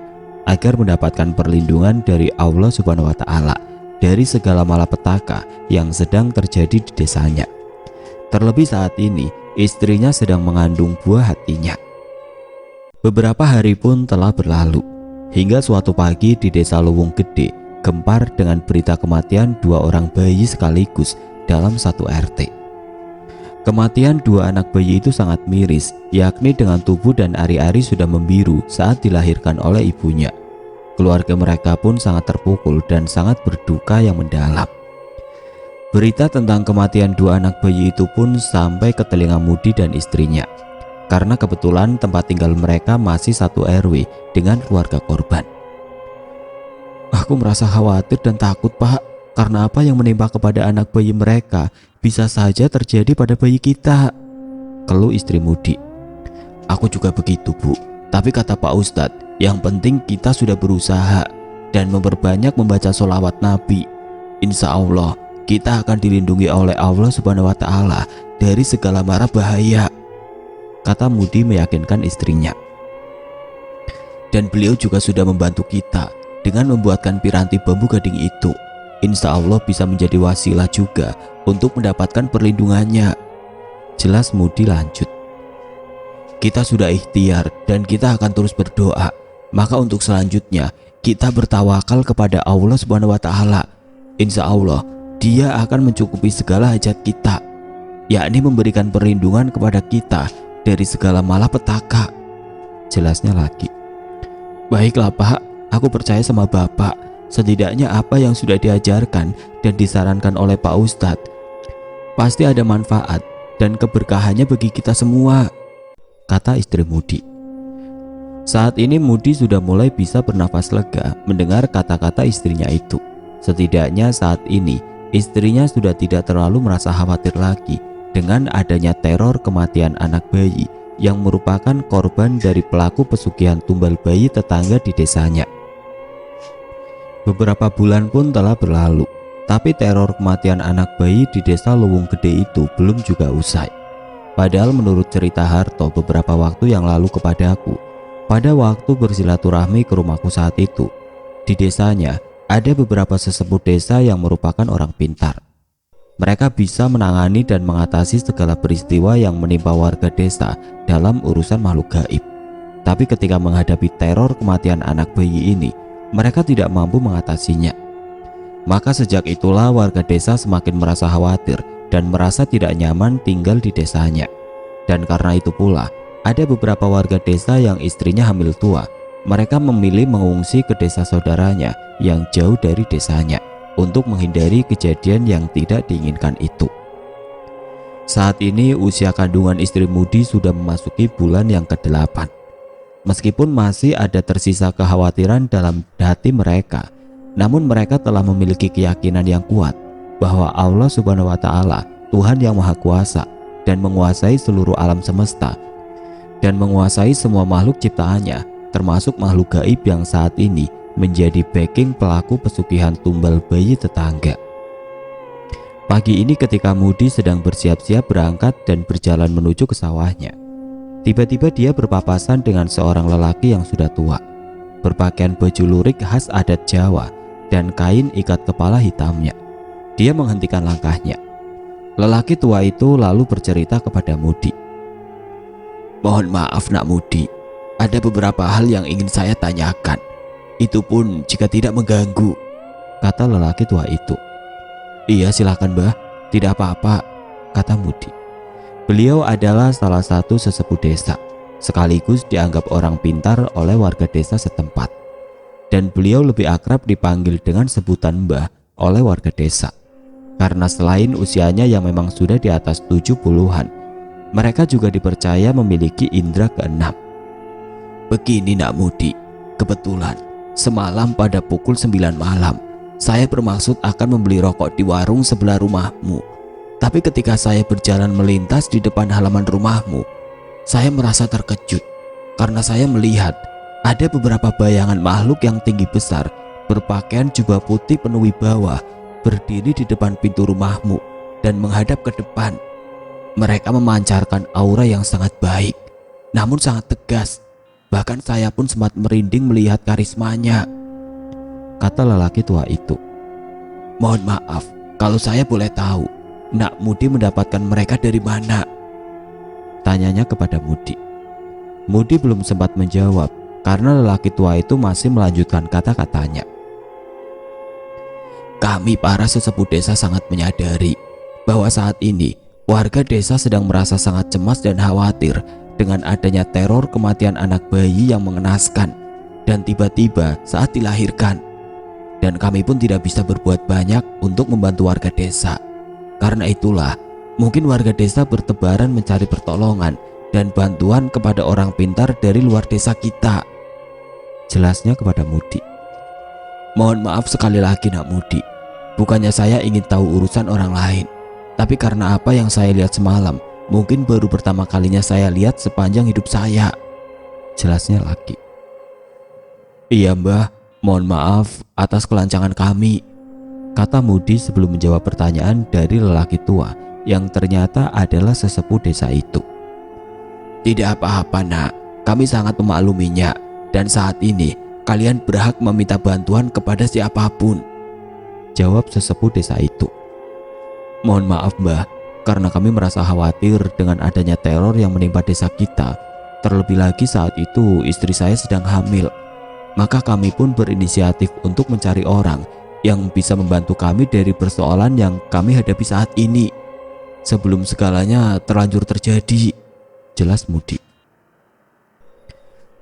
agar mendapatkan perlindungan dari Allah Subhanahu wa Ta'ala dari segala malapetaka yang sedang terjadi di desanya. Terlebih saat ini, istrinya sedang mengandung buah hatinya. Beberapa hari pun telah berlalu, hingga suatu pagi di desa Luwung Gede gempar dengan berita kematian 2 orang bayi sekaligus dalam satu RT. Kematian 2 anak bayi itu sangat miris, yakni dengan tubuh dan ari-ari sudah membiru saat dilahirkan oleh ibunya. Keluarga mereka pun sangat terpukul dan sangat berduka yang mendalam. Berita tentang kematian 2 anak bayi itu pun sampai ke telinga Mudi dan istrinya. Karena kebetulan tempat tinggal mereka masih satu RW dengan keluarga korban. Aku merasa khawatir dan takut Pak, karena apa yang menimpa kepada anak bayi mereka bisa saja terjadi pada bayi kita, keluh istri Mudi. Aku juga begitu Bu, tapi kata Pak Ustadz, yang penting kita sudah berusaha dan memperbanyak membaca sholawat Nabi. Insya Allah kita akan dilindungi oleh Allah Subhanahu wa Ta'ala dari segala mara bahaya, kata Mudi meyakinkan istrinya. Dan beliau juga sudah membantu kita dengan membuatkan piranti bambu gading itu. Insya Allah bisa menjadi wasilah juga untuk mendapatkan perlindungannya, jelas Mudi lanjut. Kita sudah ikhtiar dan kita akan terus berdoa. Maka untuk selanjutnya kita bertawakal kepada Allah Subhanahu wa Ta'ala. Insya Allah Dia akan mencukupi segala hajat kita. yakni memberikan perlindungan kepada kita dari segala malapetaka. Jelasnya lagi. Baiklah Pak, aku percaya sama Bapak. Setidaknya apa yang sudah diajarkan dan disarankan oleh Pak Ustadz pasti ada manfaat dan keberkahannya bagi kita semua, kata istri Mudi. Saat ini Mudi sudah mulai bisa bernafas lega mendengar kata-kata istrinya itu. Setidaknya saat ini istrinya sudah tidak terlalu merasa khawatir lagi dengan adanya teror kematian anak bayi yang merupakan korban dari pelaku pesugihan tumbal bayi tetangga di desanya. Beberapa bulan pun telah berlalu, tapi teror kematian anak bayi di desa Luwung Gede itu belum juga usai. Padahal menurut cerita Harto beberapa waktu yang lalu kepadaku, pada waktu bersilaturahmi ke rumahku saat itu, di desanya ada beberapa sesepuh desa yang merupakan orang pintar. Mereka bisa menangani dan mengatasi segala peristiwa yang menimpa warga desa dalam urusan makhluk gaib. Tapi ketika menghadapi teror kematian anak bayi ini, mereka tidak mampu mengatasinya. Maka sejak itulah warga desa semakin merasa khawatir dan merasa tidak nyaman tinggal di desanya. Dan karena itu pula, ada beberapa warga desa yang istrinya hamil tua. Mereka memilih mengungsi ke desa saudaranya yang jauh dari desanya untuk menghindari kejadian yang tidak diinginkan itu. Saat ini usia kandungan istri Mudi sudah memasuki bulan yang ke-8. Meskipun masih ada tersisa kekhawatiran dalam hati mereka, namun mereka telah memiliki keyakinan yang kuat bahwa Allah Subhanahu wa Ta'ala, Tuhan yang Maha Kuasa dan menguasai seluruh alam semesta dan menguasai semua makhluk ciptaannya, termasuk makhluk gaib yang saat ini menjadi backing pelaku pesugihan tumbal bayi tetangga. Pagi ini ketika Mudi sedang bersiap-siap berangkat dan berjalan menuju ke sawahnya, tiba-tiba dia berpapasan dengan seorang lelaki yang sudah tua, berpakaian baju lurik khas adat Jawa dan kain ikat kepala hitamnya. Dia menghentikan langkahnya. Lelaki tua itu lalu bercerita kepada Mudi. Mohon maaf Nak Mudi, ada beberapa hal yang ingin saya tanyakan. Itu pun jika tidak mengganggu, kata lelaki tua itu. Iya silakan Mbah, tidak apa-apa, kata Mudi. Beliau adalah salah satu sesepuh desa, sekaligus dianggap orang pintar oleh warga desa setempat. Dan beliau lebih akrab dipanggil dengan sebutan Mbah oleh warga desa. Karena selain usianya yang memang sudah di atas 70-an, mereka juga dipercaya memiliki indera keenam. Begini Nak Mudi, kebetulan semalam pada pukul 9 malam, saya bermaksud akan membeli rokok di warung sebelah rumahmu. Tapi ketika saya berjalan melintas di depan halaman rumahmu, saya merasa terkejut karena saya melihat ada beberapa bayangan makhluk yang tinggi besar, berpakaian jubah putih penuh wibawa, berdiri di depan pintu rumahmu dan menghadap ke depan. Mereka memancarkan aura yang sangat baik, namun sangat tegas. Bahkan saya pun sempat merinding melihat karismanya, kata lelaki tua itu. Mohon maaf, kalau saya boleh tahu, Nak Mudi mendapatkan mereka dari mana? Tanyanya kepada Mudi. Mudi belum sempat menjawab karena lelaki tua itu masih melanjutkan kata-katanya. Kami para sesepuh desa sangat menyadari bahwa saat ini warga desa sedang merasa sangat cemas dan khawatir dengan adanya teror kematian anak bayi yang mengenaskan dan tiba-tiba saat dilahirkan. Dan kami pun tidak bisa berbuat banyak untuk membantu warga desa. Karena itulah, mungkin warga desa bertebaran mencari pertolongan dan bantuan kepada orang pintar dari luar desa kita, jelasnya kepada Mudi. Mohon maaf sekali lagi Nak Mudi, bukannya saya ingin tahu urusan orang lain, tapi karena apa yang saya lihat semalam, mungkin baru pertama kalinya saya lihat sepanjang hidup saya, jelasnya lagi. Iya Mbah, mohon maaf atas kelancangan kami, kata Mudi sebelum menjawab pertanyaan dari lelaki tua yang ternyata adalah sesepuh desa itu. Tidak apa-apa Nak, kami sangat memakluminya dan saat ini kalian berhak meminta bantuan kepada siapapun, jawab sesepuh desa itu. Mohon maaf Mbah, karena kami merasa khawatir dengan adanya teror yang menimpa desa kita. Terlebih lagi saat itu istri saya sedang hamil. Maka kami pun berinisiatif untuk mencari orang yang bisa membantu kami dari persoalan yang kami hadapi saat ini, sebelum segalanya terlanjur terjadi, jelas Mudi.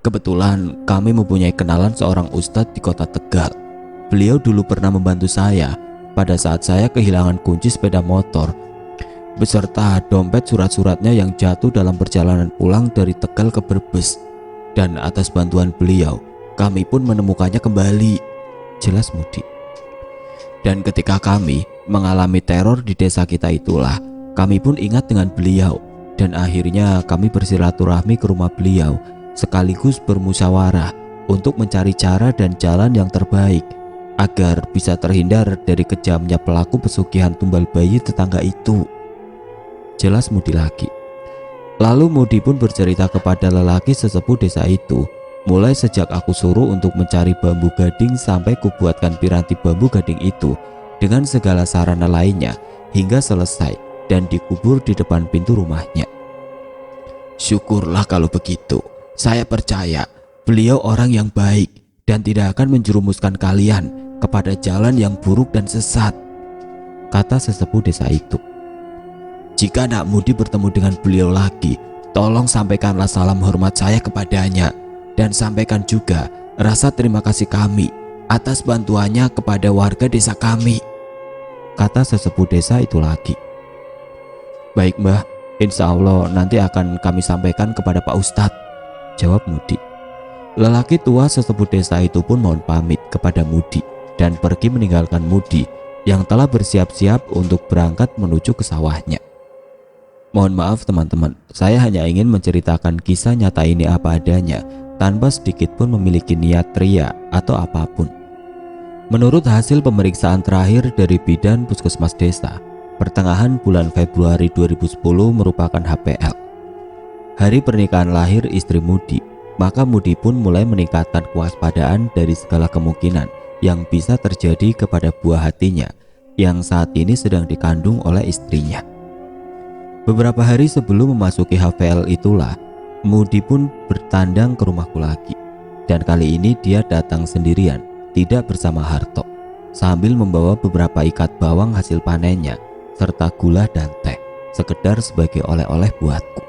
Kebetulan kami mempunyai kenalan seorang ustadz di kota Tegal. Beliau dulu pernah membantu saya pada saat saya kehilangan kunci sepeda motor beserta dompet surat-suratnya yang jatuh dalam perjalanan pulang dari Tegal ke Brebes. Dan atas bantuan beliau, kami pun menemukannya kembali, jelas Mudi. Dan ketika kami mengalami teror di desa kita itulah, kami pun ingat dengan beliau. Dan akhirnya kami bersilaturahmi ke rumah beliau, sekaligus bermusyawarah untuk mencari cara dan jalan yang terbaik agar bisa terhindar dari kejamnya pelaku pesugihan tumbal bayi tetangga itu, jelas Mudi lagi. Lalu Mudi pun bercerita kepada lelaki sesepuh desa itu, mulai sejak aku suruh untuk mencari bambu gading sampai kubuatkan piranti bambu gading itu dengan segala sarana lainnya hingga selesai dan dikubur di depan pintu rumahnya. Syukurlah kalau begitu. Saya percaya beliau orang yang baik dan tidak akan menjerumuskan kalian kepada jalan yang buruk dan sesat, kata sesepuh desa itu. Jika Nak Mudi bertemu dengan beliau lagi, tolong sampaikanlah salam hormat saya kepadanya dan sampaikan juga rasa terima kasih kami atas bantuannya kepada warga desa kami, kata sesepuh desa itu lagi. Baik Mbah, insya Allah nanti akan kami sampaikan kepada Pak Ustadz, jawab Mudi. Lelaki tua sesepuh desa itu pun mohon pamit kepada Mudi dan pergi meninggalkan Mudi yang telah bersiap-siap untuk berangkat menuju ke sawahnya. Mohon maaf teman-teman, saya hanya ingin menceritakan kisah nyata ini apa adanya tanpa sedikit pun memiliki niat ria atau apapun. Menurut hasil pemeriksaan terakhir dari bidan puskesmas desa, pertengahan bulan Februari 2010 merupakan HPL, hari pernikahan lahir istri Mudi. Maka Mudi pun mulai meningkatkan kewaspadaan dari segala kemungkinan yang bisa terjadi kepada buah hatinya yang saat ini sedang dikandung oleh istrinya. Beberapa hari sebelum memasuki HVL itulah, Mudi pun bertandang ke rumahku lagi. Dan kali ini dia datang sendirian, tidak bersama Harto, sambil membawa beberapa ikat bawang hasil panennya, serta gula dan teh, sekedar sebagai oleh-oleh buatku.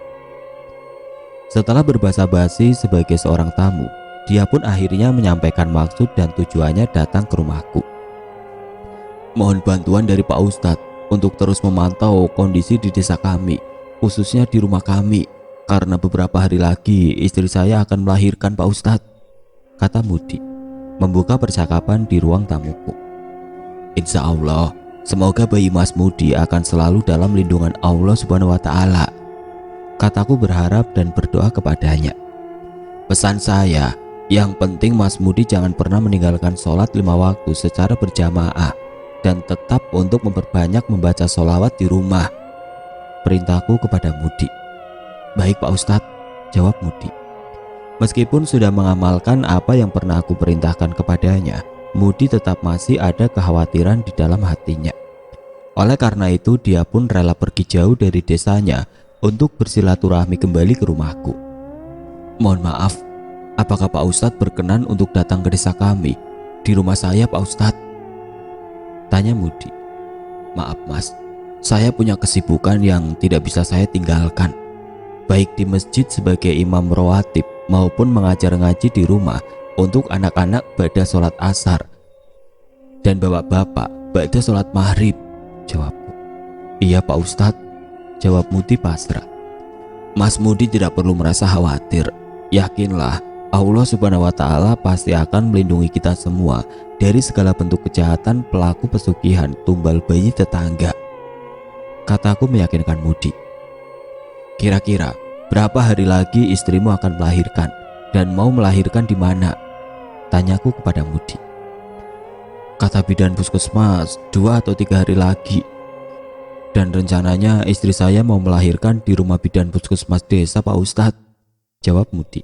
Setelah berbasa-basi sebagai seorang tamu, dia pun akhirnya menyampaikan maksud dan tujuannya datang ke rumahku. Mohon bantuan dari Pak Ustadz untuk terus memantau kondisi di desa kami, khususnya di rumah kami, karena beberapa hari lagi istri saya akan melahirkan Pak Ustadz, kata Mudi, membuka percakapan di ruang tamuku. Insya Allah, semoga bayi Mas Mudi akan selalu dalam lindungan Allah Subhanahu wa Ta'ala, kataku berharap dan berdoa kepadanya. Pesan saya, yang penting Mas Mudi jangan pernah meninggalkan sholat 5 waktu secara berjamaah dan tetap untuk memperbanyak membaca sholawat di rumah, perintahku kepada Mudi. Baik Pak Ustadz, jawab Mudi. Meskipun sudah mengamalkan apa yang pernah aku perintahkan kepadanya, Mudi tetap masih ada kekhawatiran di dalam hatinya. Oleh karena itu dia pun rela pergi jauh dari desanya untuk bersilaturahmi kembali ke rumahku. Mohon maaf, apakah Pak Ustadz berkenan untuk datang ke desa kami, di rumah saya Pak Ustadz? Tanya Mudi. Maaf Mas, saya punya kesibukan yang tidak bisa saya tinggalkan, baik di masjid sebagai imam rawatib maupun mengajar ngaji di rumah untuk anak-anak ba'da sholat asar dan bapak-bapak ba'da sholat maghrib, jawabku. Iya Pak Ustadz, jawab Mudi pasrah. Mas Mudi tidak perlu merasa khawatir, yakinlah Allah Subhanahu wa Ta'ala pasti akan melindungi kita semua dari segala bentuk kejahatan pelaku pesugihan tumbal bayi tetangga, kataku meyakinkan Mudi. Kira-kira berapa hari lagi istrimu akan melahirkan dan mau melahirkan di mana? Tanyaku kepada Mudi. Kata bidan puskesmas 2 atau 3 hari lagi. Dan rencananya istri saya mau melahirkan di rumah bidan puskesmas desa Pak Ustadz, jawab Mudi.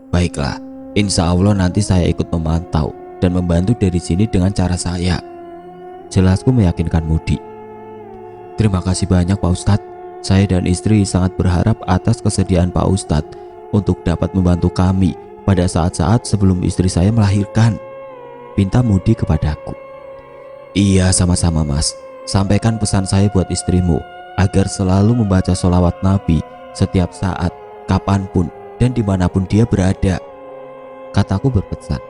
Baiklah, insya Allah nanti saya ikut memantau dan membantu dari sini dengan cara saya, jelasku meyakinkan Mudi. Terima kasih banyak Pak Ustadz, saya dan istri sangat berharap atas kesediaan Pak Ustadz untuk dapat membantu kami pada saat-saat sebelum istri saya melahirkan, pinta Mudi kepadaku. Iya sama-sama Mas, sampaikan pesan saya buat istrimu agar selalu membaca sholawat Nabi setiap saat, kapanpun, dan dimanapun dia berada. Kataku berpesan.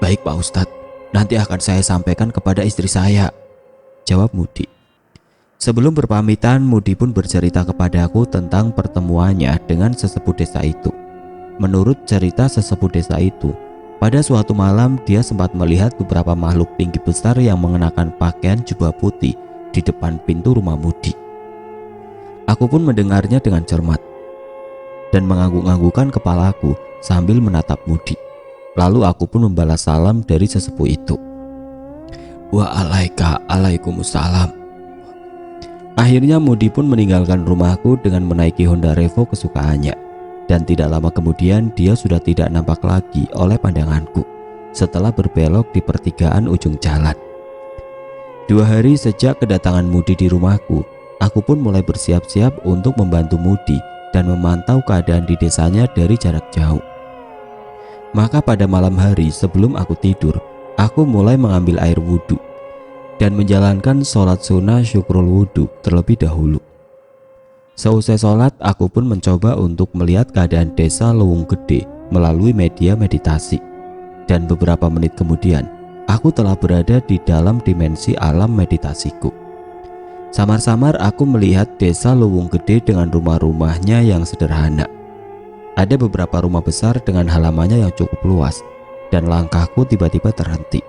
Baik Pak Ustadz, nanti akan saya sampaikan kepada istri saya, jawab Mudi. Sebelum berpamitan, Mudi pun bercerita kepadaku tentang pertemuannya dengan sesepuh desa itu. Menurut cerita sesepuh desa itu, pada suatu malam dia sempat melihat beberapa makhluk tinggi besar yang mengenakan pakaian jubah putih di depan pintu rumah Mudi. Aku pun mendengarnya dengan cermat dan mengangguk-anggukkan kepalaku sambil menatap Mudi. Lalu aku pun membalas salam dari sesepuh itu. Waalaikumsalam. Akhirnya Mudi pun meninggalkan rumahku dengan menaiki Honda Revo kesukaannya. Dan tidak lama kemudian dia sudah tidak nampak lagi oleh pandanganku setelah berbelok di pertigaan ujung jalan. 2 hari sejak kedatangan Mudi di rumahku, aku pun mulai bersiap-siap untuk membantu Mudi dan memantau keadaan di desanya dari jarak jauh. Maka pada malam hari sebelum aku tidur, aku mulai mengambil air wudhu dan menjalankan sholat sunnah syukrul wudhu terlebih dahulu. Seusai sholat, aku pun mencoba untuk melihat keadaan desa Lewung Gede melalui media meditasi. Dan beberapa menit kemudian, aku telah berada di dalam dimensi alam meditasiku. Samar-samar aku melihat desa Lewung Gede dengan rumah-rumahnya yang sederhana. Ada beberapa rumah besar dengan halamannya yang cukup luas, dan langkahku tiba-tiba terhenti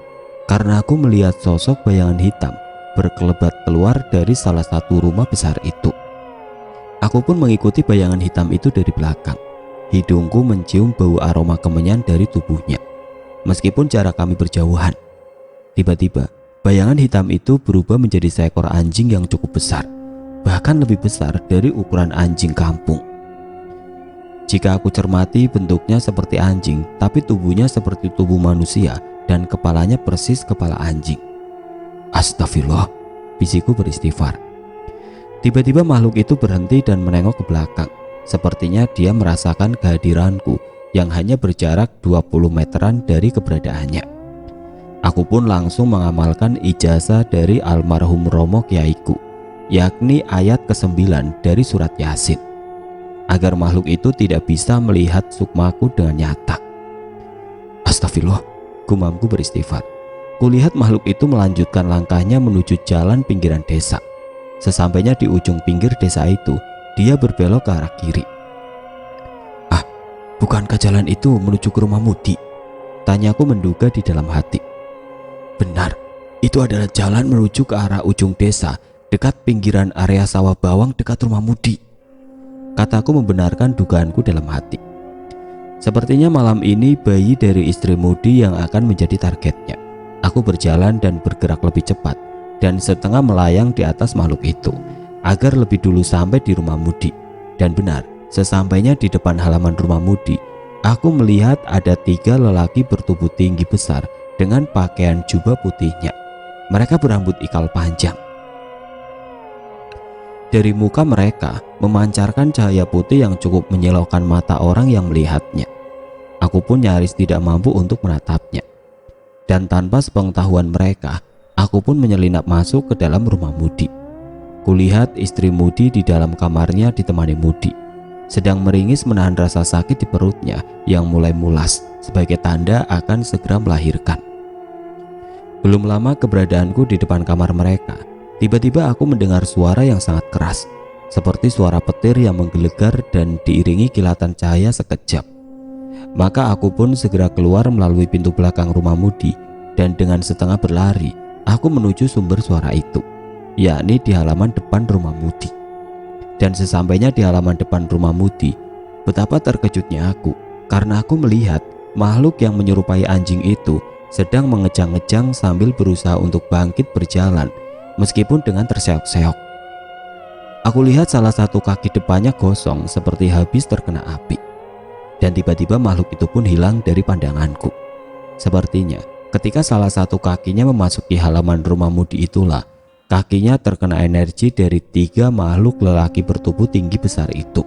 karena aku melihat sosok bayangan hitam berkelebat keluar dari salah satu rumah besar itu. Aku pun mengikuti bayangan hitam itu dari belakang. Hidungku mencium bau aroma kemenyan dari tubuhnya. Meskipun jarak kami berjauhan, tiba-tiba bayangan hitam itu berubah menjadi seekor anjing yang cukup besar, bahkan lebih besar dari ukuran anjing kampung. Jika aku cermati, bentuknya seperti anjing, tapi tubuhnya seperti tubuh manusia dan kepalanya persis kepala anjing. Astagfirullah, bisiku beristighfar. Tiba-tiba makhluk itu berhenti dan menengok ke belakang. Sepertinya dia merasakan kehadiranku yang hanya berjarak 20 meteran dari keberadaannya. Aku pun langsung mengamalkan ijazah dari almarhum Romo Kiaiku, yakni ayat ke-9 dari surat Yasin, agar makhluk itu tidak bisa melihat sukmaku dengan nyata. Astagfirullah, gumamku beristighfar. Kulihat makhluk itu melanjutkan langkahnya menuju jalan pinggiran desa. Sesampainya di ujung pinggir desa itu, dia berbelok ke arah kiri. Ah, bukankah jalan itu menuju ke rumah Mudi? Tanyaku menduga di dalam hati. Benar, itu adalah jalan menuju ke arah ujung desa, dekat pinggiran area sawah bawang dekat rumah Mudi. Kataku membenarkan dugaanku dalam hati. Sepertinya malam ini bayi dari istri Mudi yang akan menjadi targetnya. Aku berjalan dan bergerak lebih cepat dan setengah melayang di atas makhluk itu agar lebih dulu sampai di rumah Mudi. Dan benar, sesampainya di depan halaman rumah Mudi, aku melihat ada 3 lelaki bertubuh tinggi besar dengan pakaian jubah putihnya. Mereka berambut ikal panjang. Dari muka mereka memancarkan cahaya putih yang cukup menyilaukan mata orang yang melihatnya. Aku pun nyaris tidak mampu untuk menatapnya. Dan tanpa sepengetahuan mereka, aku pun menyelinap masuk ke dalam rumah Mudi. Kulihat istri Mudi di dalam kamarnya ditemani Mudi, sedang meringis menahan rasa sakit di perutnya yang mulai mulas sebagai tanda akan segera melahirkan. Belum lama keberadaanku di depan kamar mereka, tiba-tiba aku mendengar suara yang sangat keras, seperti suara petir yang menggelegar dan diiringi kilatan cahaya sekejap. Maka aku pun segera keluar melalui pintu belakang rumah Mudi, dan dengan setengah berlari aku menuju sumber suara itu, yakni di halaman depan rumah Mudi. Dan sesampainya di halaman depan rumah Mudi, betapa terkejutnya aku karena aku melihat makhluk yang menyerupai anjing itu sedang mengejang-ngejang sambil berusaha untuk bangkit berjalan meskipun dengan terseok-seok. Aku lihat salah satu kaki depannya gosong seperti habis terkena api. Dan tiba-tiba makhluk itu pun hilang dari pandanganku. Sepertinya ketika salah satu kakinya memasuki halaman rumah Mudi itulah, kakinya terkena energi dari 3 makhluk lelaki bertubuh tinggi besar itu.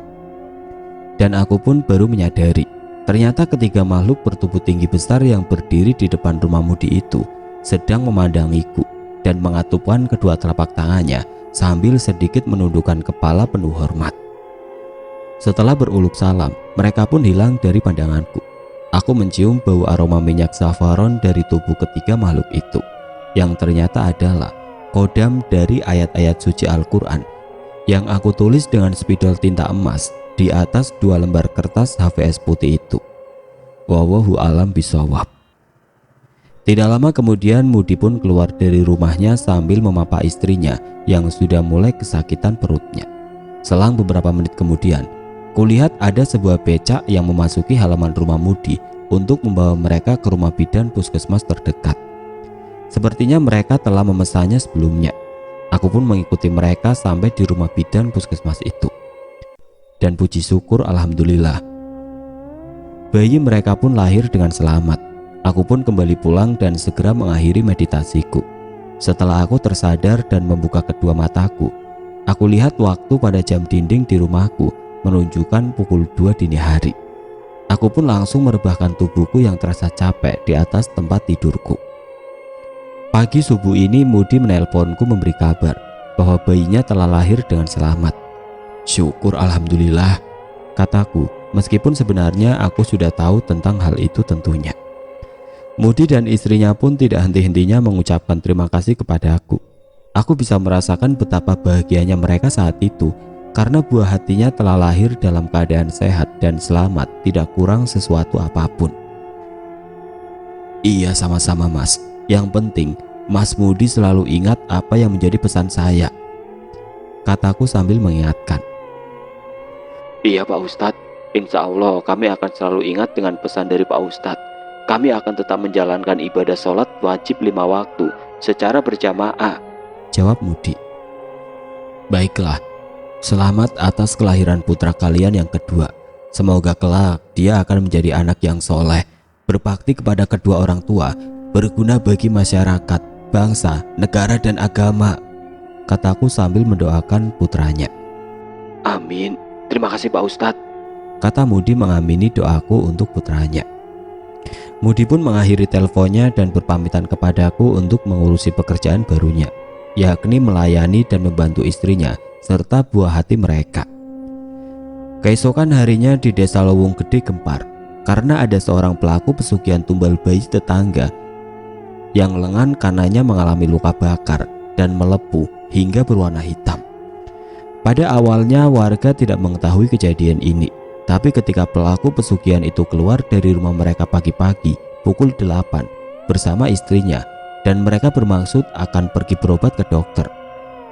Dan aku pun baru menyadari, ternyata ketiga makhluk bertubuh tinggi besar yang berdiri di depan rumah Mudi itu sedang memandangiku dan mengatupkan kedua telapak tangannya sambil sedikit menundukkan kepala penuh hormat. Setelah beruluk salam, mereka pun hilang dari pandanganku. Aku mencium bau aroma minyak safaron dari tubuh ketiga makhluk itu, yang ternyata adalah kodam dari ayat-ayat suci Al-Quran yang aku tulis dengan spidol tinta emas di atas 2 lembar kertas HVS putih itu. Wallahu alam bisawab. Tidak lama kemudian Mudi pun keluar dari rumahnya sambil memapa istrinya yang sudah mulai kesakitan perutnya. Selang beberapa menit kemudian, kulihat ada sebuah becak yang memasuki halaman rumah Mudi untuk membawa mereka ke rumah bidan puskesmas terdekat. Sepertinya mereka telah memesannya sebelumnya. Aku pun mengikuti mereka sampai di rumah bidan puskesmas itu. Dan puji syukur alhamdulillah, bayi mereka pun lahir dengan selamat. Aku pun kembali pulang dan segera mengakhiri meditasiku. Setelah aku tersadar dan membuka kedua mataku, aku lihat waktu pada jam dinding di rumahku menunjukkan pukul 2 dini hari. Aku pun langsung merebahkan tubuhku yang terasa capek di atas tempat tidurku. Pagi subuh ini Mudi menelponku memberi kabar bahwa bayinya telah lahir dengan selamat. Syukur alhamdulillah, kataku, meskipun sebenarnya aku sudah tahu tentang hal itu tentunya. Mudi dan istrinya pun tidak henti-hentinya mengucapkan terima kasih kepada aku. Aku bisa merasakan betapa bahagianya mereka saat itu karena buah hatinya telah lahir dalam keadaan sehat dan selamat, tidak kurang sesuatu apapun. Iya, sama-sama Mas. Yang penting Mas Mudi selalu ingat apa yang menjadi pesan saya, kataku sambil mengingatkan. Iya Pak Ustadz, insya Allah kami akan selalu ingat dengan pesan dari Pak Ustadz. Kami akan tetap menjalankan ibadah sholat wajib 5 waktu secara berjamaah, jawab Mudi. Baiklah, selamat atas kelahiran putra kalian yang kedua. Semoga kelak dia akan menjadi anak yang soleh, berbakti kepada kedua orang tua, berguna bagi masyarakat, bangsa, negara dan agama, kataku sambil mendoakan putranya. Amin, terima kasih Pak Ustadz, kata Mudi mengamini doaku untuk putranya. Mudi pun mengakhiri teleponnya dan berpamitan kepadaku untuk mengurusi pekerjaan barunya, yakni melayani dan membantu istrinya serta buah hati mereka. Keesokan harinya di desa Lowung Gede gempar karena ada seorang pelaku pesugihan tumbal bayi tetangga yang lengan kanannya mengalami luka bakar dan melepuh hingga berwarna hitam. Pada awalnya warga tidak mengetahui kejadian ini. Tapi ketika pelaku pesugihan itu keluar dari rumah mereka pagi-pagi pukul 8 bersama istrinya dan mereka bermaksud akan pergi berobat ke dokter,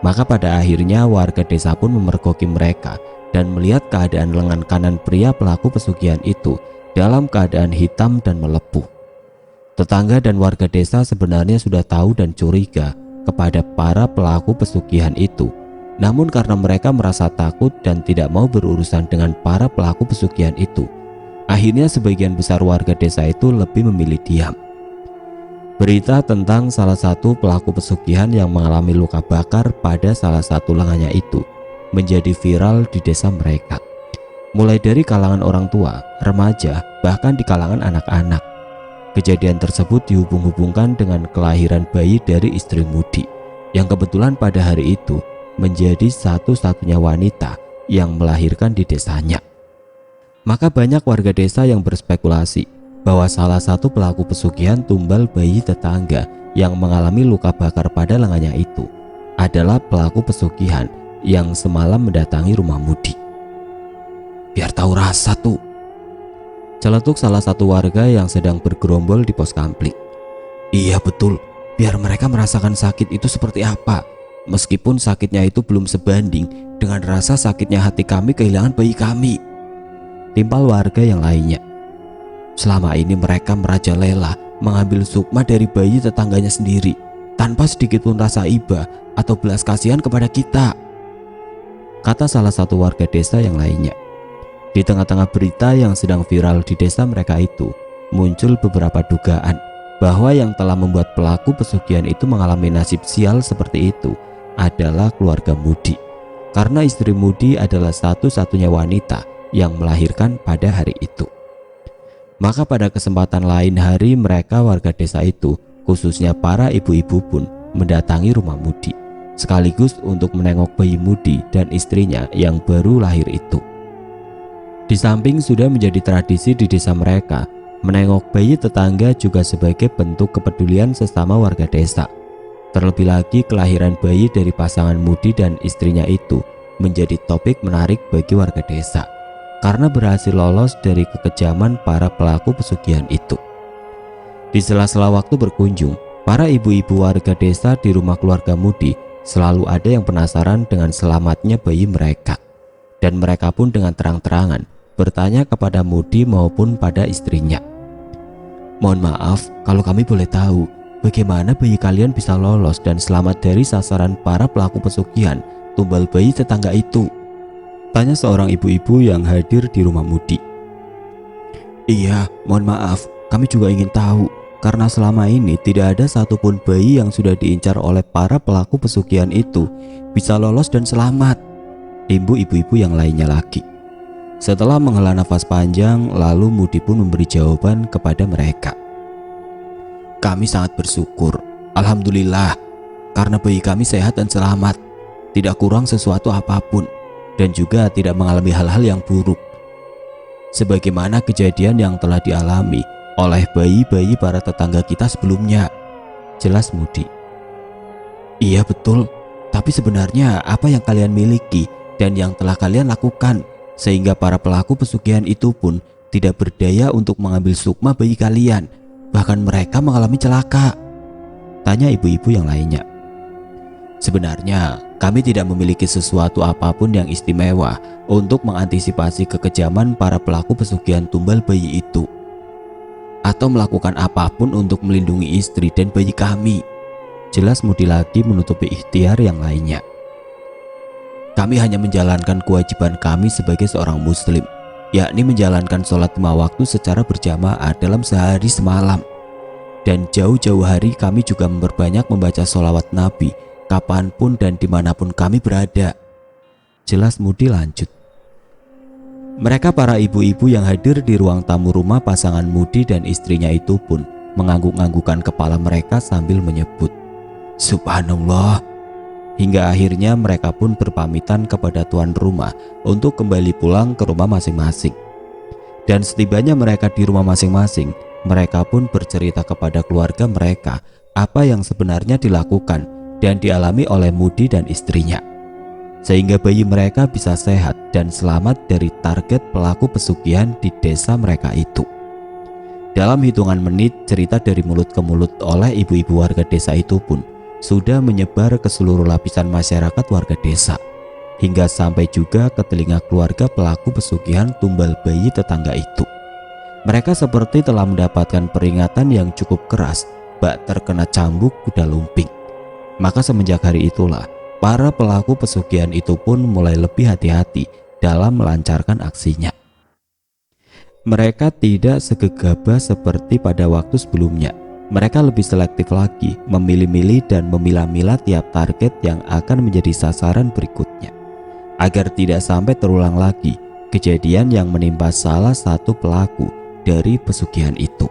maka pada akhirnya warga desa pun memergoki mereka dan melihat keadaan lengan kanan pria pelaku pesugihan itu dalam keadaan hitam dan melepuh. Tetangga dan warga desa sebenarnya sudah tahu dan curiga kepada para pelaku pesugihan itu. Namun karena mereka merasa takut dan tidak mau berurusan dengan para pelaku pesugihan itu, akhirnya sebagian besar warga desa itu lebih memilih diam. Berita tentang salah satu pelaku pesugihan yang mengalami luka bakar pada salah satu lengannya itu menjadi viral di desa mereka. Mulai dari kalangan orang tua, remaja, bahkan di kalangan anak-anak. Kejadian tersebut dihubung-hubungkan dengan kelahiran bayi dari istri Mudi, yang kebetulan pada hari itu menjadi satu-satunya wanita yang melahirkan di desanya. Maka banyak warga desa yang berspekulasi bahwa salah satu pelaku pesugihan tumbal bayi tetangga yang mengalami luka bakar pada lengannya itu adalah pelaku pesugihan yang semalam mendatangi rumah Mudi. Biar tahu rasa tuh, celetuk salah satu warga yang sedang bergerombol di pos kampling. Iya betul, biar mereka merasakan sakit itu seperti apa. Meskipun sakitnya itu belum sebanding dengan rasa sakitnya hati kami kehilangan bayi kami, timpal warga yang lainnya. Selama ini mereka merajalela mengambil sukma dari bayi tetangganya sendiri tanpa sedikit pun rasa iba atau belas kasihan kepada kita, kata salah satu warga desa yang lainnya. Di tengah-tengah berita yang sedang viral di desa mereka itu, muncul beberapa dugaan bahwa yang telah membuat pelaku pesugihan itu mengalami nasib sial seperti itu adalah keluarga Mudi, karena istri Mudi adalah satu-satunya wanita yang melahirkan pada hari itu. Maka pada kesempatan lain hari mereka warga desa itu, khususnya para ibu-ibu pun mendatangi rumah Mudi sekaligus untuk menengok bayi Mudi dan istrinya yang baru lahir itu. Di samping sudah menjadi tradisi di desa mereka, menengok bayi tetangga juga sebagai bentuk kepedulian sesama warga desa. Terlebih lagi kelahiran bayi dari pasangan Mudi dan istrinya itu menjadi topik menarik bagi warga desa karena berhasil lolos dari kekejaman para pelaku pesugihan itu. Di sela-sela waktu berkunjung, para ibu-ibu warga desa di rumah keluarga Mudi selalu ada yang penasaran dengan selamatnya bayi mereka, dan mereka pun dengan terang-terangan bertanya kepada Mudi maupun pada istrinya. "Mohon maaf, kalau kami boleh tahu, bagaimana bayi kalian bisa lolos dan selamat dari sasaran para pelaku pesugihan tumbal bayi tetangga itu?" tanya seorang ibu-ibu yang hadir di rumah Mudi. "Iya, mohon maaf, kami juga ingin tahu, karena selama ini tidak ada satupun bayi yang sudah diincar oleh para pelaku pesugihan itu bisa lolos dan selamat," timbu ibu-ibu yang lainnya lagi. Setelah menghela nafas panjang, lalu Mudi pun memberi jawaban kepada mereka. "Kami sangat bersyukur, alhamdulillah, karena bayi kami sehat dan selamat, tidak kurang sesuatu apapun, dan juga tidak mengalami hal-hal yang buruk, sebagaimana kejadian yang telah dialami oleh bayi-bayi para tetangga kita sebelumnya," jelas Mudi. "Iya betul, tapi sebenarnya apa yang kalian miliki dan yang telah kalian lakukan sehingga para pelaku pesugihan itu pun tidak berdaya untuk mengambil sukma bayi kalian, bahkan mereka mengalami celaka?" tanya ibu-ibu yang lainnya. "Sebenarnya kami tidak memiliki sesuatu apapun yang istimewa untuk mengantisipasi kekejaman para pelaku pesugihan tumbal bayi itu, atau melakukan apapun untuk melindungi istri dan bayi kami," jelas Mudi lagi menutupi ikhtiar yang lainnya. "Kami hanya menjalankan kewajiban kami sebagai seorang muslim, yakni menjalankan sholat 5 waktu secara berjamaah dalam sehari semalam, dan jauh-jauh hari kami juga memperbanyak membaca sholawat Nabi kapanpun dan dimanapun kami berada," jelas Mudi lanjut. Mereka para ibu-ibu yang hadir di ruang tamu rumah pasangan Mudi dan istrinya itu pun mengangguk-anggukkan kepala mereka sambil menyebut "Subhanallah." Hingga akhirnya mereka pun berpamitan kepada tuan rumah untuk kembali pulang ke rumah masing-masing. Dan setibanya mereka di rumah masing-masing, mereka pun bercerita kepada keluarga mereka apa yang sebenarnya dilakukan dan dialami oleh Mudi dan istrinya, sehingga bayi mereka bisa sehat dan selamat dari target pelaku pesugihan di desa mereka itu. Dalam hitungan menit, cerita dari mulut ke mulut oleh ibu-ibu warga desa itu pun sudah menyebar ke seluruh lapisan masyarakat warga desa, hingga sampai juga ke telinga keluarga pelaku pesugihan tumbal bayi tetangga itu. Mereka seperti telah mendapatkan peringatan yang cukup keras bak terkena cambuk kuda lumping. Maka semenjak hari itulah para pelaku pesugihan itu pun mulai lebih hati-hati dalam melancarkan aksinya. Mereka tidak segegabah seperti pada waktu sebelumnya. Mereka lebih selektif lagi, memilih-milih dan memilah-milah tiap target yang akan menjadi sasaran berikutnya, agar tidak sampai terulang lagi kejadian yang menimpa salah satu pelaku dari pesugihan itu.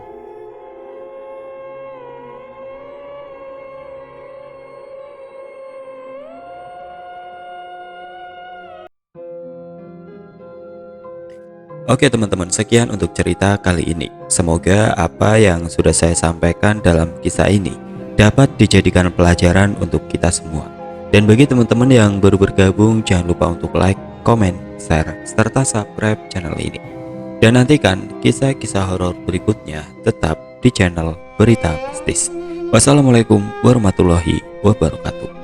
Oke teman-teman, sekian untuk cerita kali ini. Semoga apa yang sudah saya sampaikan dalam kisah ini dapat dijadikan pelajaran untuk kita semua. Dan bagi teman-teman yang baru bergabung, jangan lupa untuk like, komen, share, serta subscribe channel ini. Dan nantikan kisah-kisah horor berikutnya tetap di channel Berita Mistis. Wassalamualaikum warahmatullahi wabarakatuh.